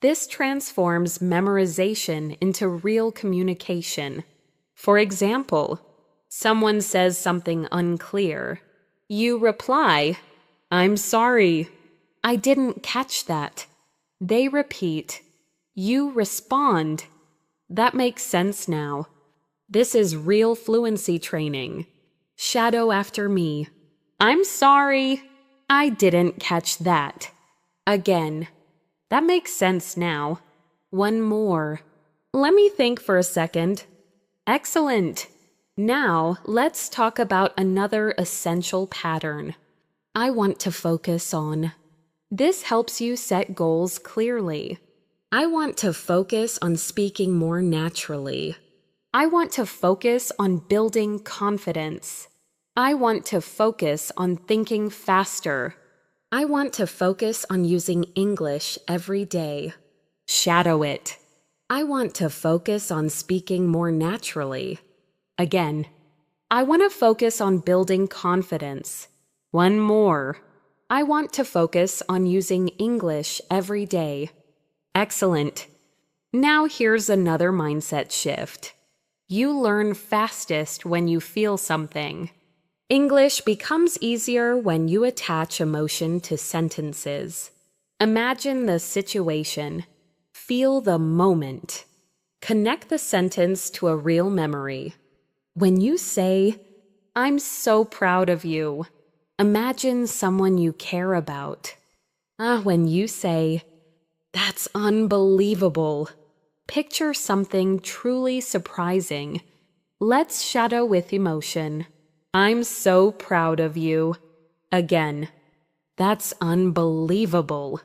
S1: This transforms memorization into real communication. For example, someone says something unclear. You reply, I'm sorry, I didn't catch that. They repeat. You respond. That makes sense now. This is real fluency training. Shadow after me. I'm sorry. I didn't catch that. Again. That makes sense now. One more. Let me think for a second. Excellent. Now, let's talk about another essential pattern. I want to focus on. This helps you set goals clearly. I want to focus on speaking more naturally. I want to focus on building confidence. I want to focus on thinking faster. I want to focus on using English every day. Shadow it. I want to focus on speaking more naturally. Again, I want to focus on building confidence. One more. I want to focus on using English every day. Excellent. Now here's another mindset shift. You learn fastest when you feel something. English becomes easier when you attach emotion to sentences. Imagine the situation. Feel the moment. Connect the sentence to a real memory. When you say, I'm so proud of you, imagine someone you care about. When you say, that's unbelievable, picture something truly surprising. Let's shadow with emotion. I'm so proud of you. Again, that's unbelievable.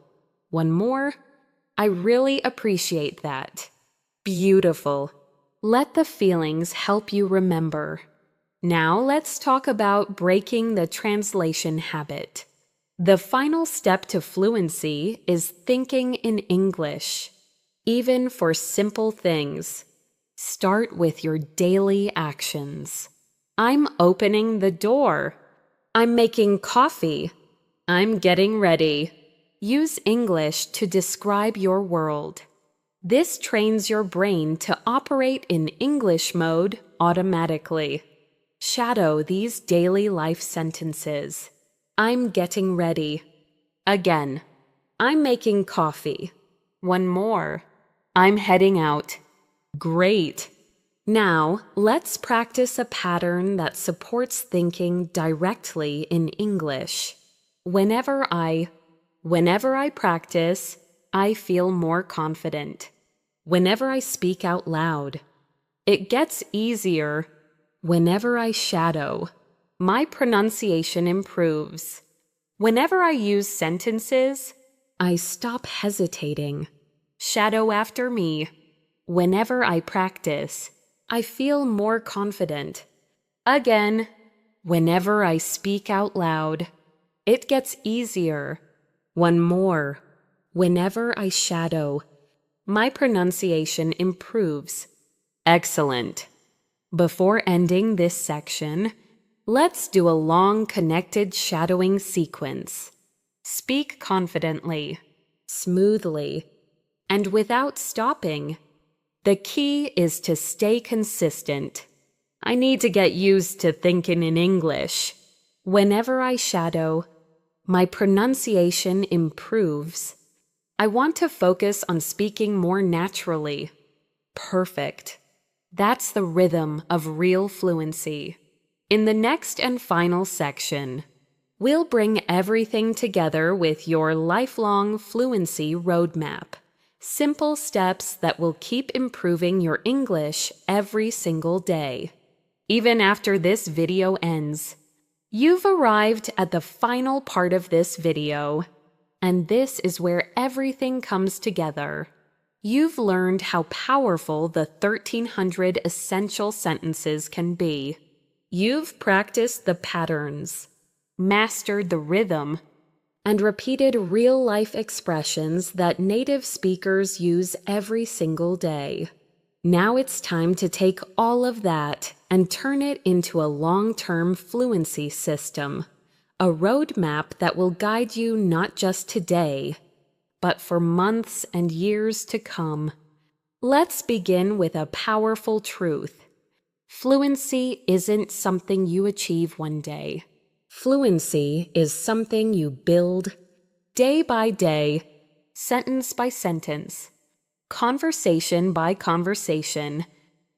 S1: One more. I really appreciate that. Beautiful. Let the feelings help you remember. Now let's talk about breaking the translation habit. The final step to fluency is thinking in English. Even for simple things, start with your daily actions. I'm opening the door. I'm making coffee. I'm getting ready. Use English to describe your world. This trains your brain to operate in English mode automatically. Shadow these daily life sentences. I'm getting ready. Again, I'm making coffee. One more. I'm heading out. Great. Now, let's practice a pattern that supports thinking directly in English. Whenever I practice, I feel more confident. Whenever I speak out loud, it gets easier. Whenever I shadow, my pronunciation improves. Whenever I use sentences, I stop hesitating. Shadow after me. Whenever I practice, I feel more confident. Again, whenever I speak out loud, it gets easier. One more. Whenever I shadow, my pronunciation improves. Excellent. Before ending this section, let's do a long connected shadowing sequence. Speak confidently, smoothly, and without stopping. The key is to stay consistent. I need to get used to thinking in English. Whenever I shadow, my pronunciation improves. I want to focus on speaking more naturally. Perfect. That's the rhythm of real fluency. In the next and final section, we'll bring everything together with your lifelong fluency roadmap. Simple steps that will keep improving your English every single day. Even after this video ends, you've arrived at the final part of this video, and this is where everything comes together. You've learned how powerful the 1,300 essential sentences can be. You've practiced the patterns, mastered the rhythm, and repeated real-life expressions that native speakers use every single day. Now it's time to take all of that and turn it into a long-term fluency system, a roadmap that will guide you not just today, but for months and years to come. Let's begin with a powerful truth. Fluency isn't something you achieve one day. Fluency is something you build day by day, sentence by sentence, conversation by conversation.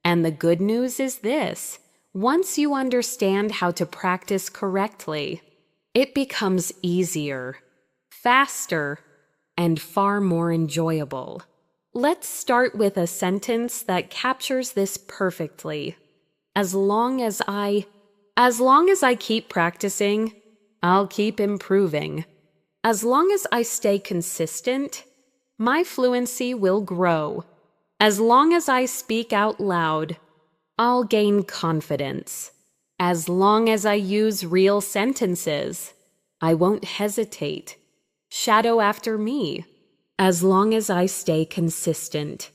S1: And the good news is this: once you understand how to practice correctly, it becomes easier, faster, and far more enjoyable. Let's start with a sentence that captures this perfectly. As long as I keep practicing, I'll keep improving. As long as I stay consistent, my fluency will grow. As long as I speak out loud, I'll gain confidence. As long as I use real sentences, I won't hesitate. Shadow after me. As long as I stay consistent,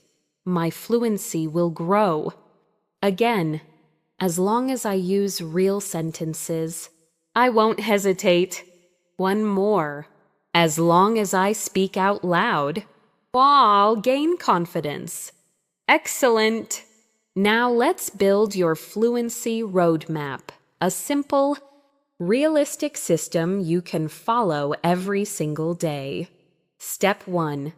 S1: my fluency will grow. Again, as long as I use real sentences, I won't hesitate. One more. As long as I speak out loud, I'll gain confidence. Excellent! Now let's build your fluency roadmap, a simple, realistic system you can follow every single day. Step 1.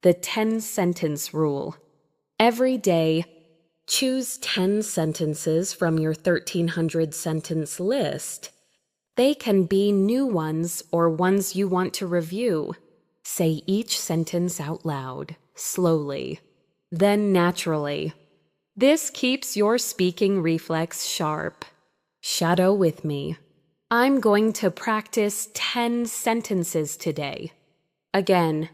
S1: The 10-sentence rule. Every day, choose 10 sentences from your 1,300-sentence list. They can be new ones or ones you want to review. Say each sentence out loud, slowly, then naturally. This keeps your speaking reflex sharp. Shadow with me. I'm going to practice 10 sentences today. Again,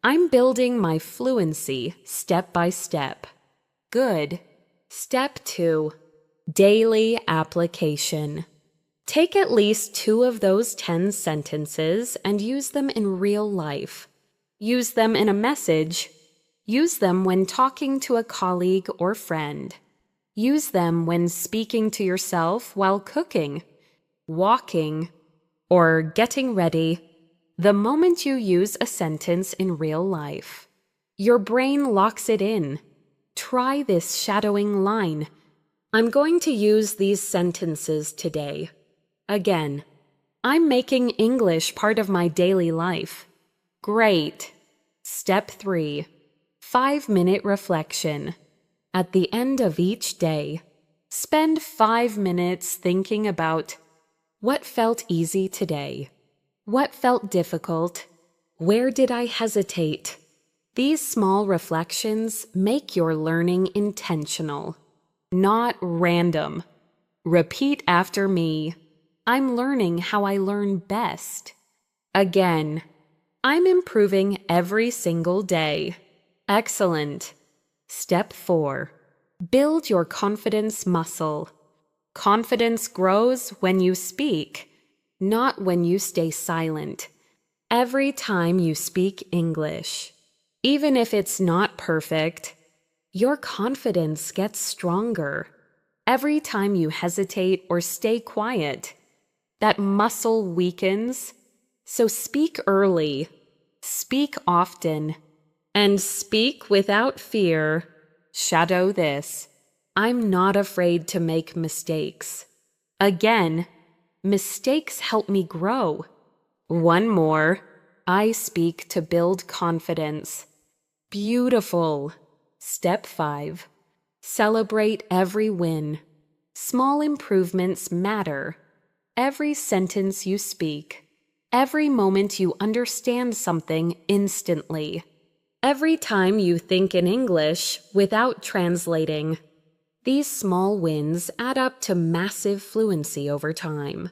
S1: I'm building my fluency step by step. Good. Step 2. Daily application. Take at least 2 of those 10 sentences and use them in real life. Use them in a message. Use them when talking to a colleague or friend. Use them when speaking to yourself while cooking, walking, or getting ready. The moment you use a sentence in real life, your brain locks it in. Try this shadowing line. I'm going to use these sentences today. Again, I'm making English part of my daily life. Great. Step 3. 5-minute reflection. At the end of each day, spend 5 minutes thinking about what felt easy today, what felt difficult, where did I hesitate. These small reflections make your learning intentional, not random. Repeat after me. I'm learning how I learn best. Again, I'm improving every single day. Excellent. Step 4. Build your confidence muscle. Confidence grows when you speak, not when you stay silent. Every time you speak English, even if it's not perfect, your confidence gets stronger. Every time you hesitate or stay quiet, that muscle weakens. So speak early, speak often, and speak without fear. Shadow this. I'm not afraid to make mistakes. Again, mistakes help me grow. One more. I speak to build confidence. Beautiful. Step 5. Celebrate every win. Small improvements matter. Every sentence you speak, every moment you understand something instantly, every time you think in English without translating. These small wins add up to massive fluency over time.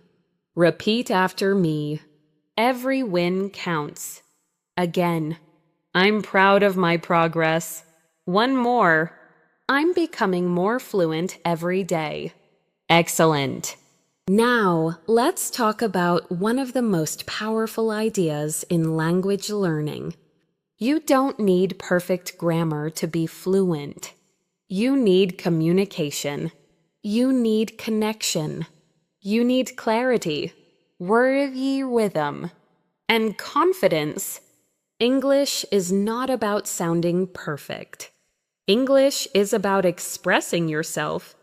S1: Repeat after me. Every win counts. Again, I'm proud of my progress. One more. I'm becoming more fluent every day. Excellent. Now, let's talk about one of the most powerful ideas in language learning. You don't need perfect grammar to be fluent. You need communication. You need connection. You need clarity, wordy rhythm, and confidence. English is not about sounding perfect. English is about expressing yourself.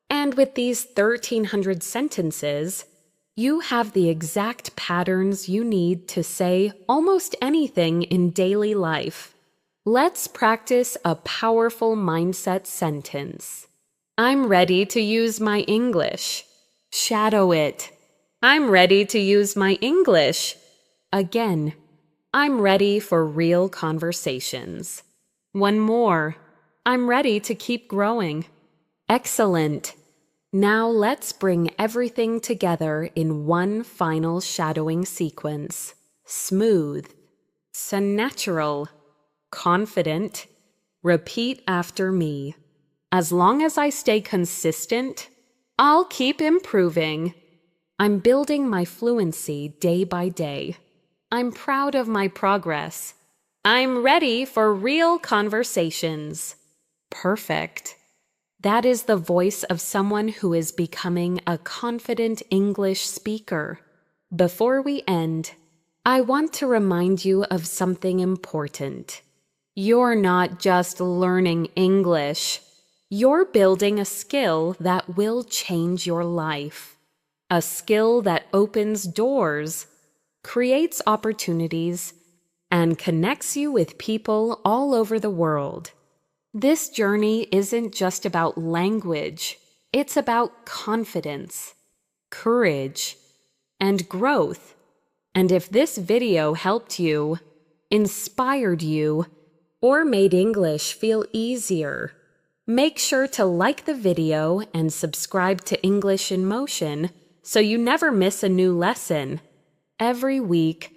S1: And with these 1,300 sentences, You have the exact patterns you need to say almost anything in daily life. Let's practice a powerful mindset sentence. I'm ready to use my English. Shadow it. I'm ready to use my English. Again, I'm ready for real conversations. One more. I'm ready to keep growing. Excellent. Now let's bring everything together in one final shadowing sequence. Smooth, natural, confident. Repeat after me. As long as I stay consistent, I'll keep improving. I'm building my fluency day by day. I'm proud of my progress. I'm ready for real conversations. Perfect. That is the voice of someone who is becoming a confident English speaker. Before we end, I want to remind you of something important. You're not just learning English. You're building a skill that will change your life. A skill that opens doors, creates opportunities, and connects you with people all over the world. This journey isn't just about language. It's about confidence, courage, and growth. And if this video helped you, inspired you, or made English feel easier, make sure to like the video and subscribe to English in Motion so you never miss a new lesson. Every week,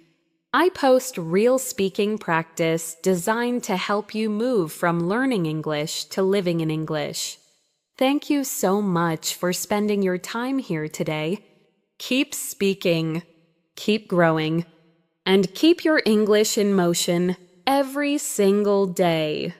S1: I post real speaking practice designed to help you move from learning English to living in English. Thank you so much for spending your time here today. Keep speaking, keep growing, and keep your English in motion every single day.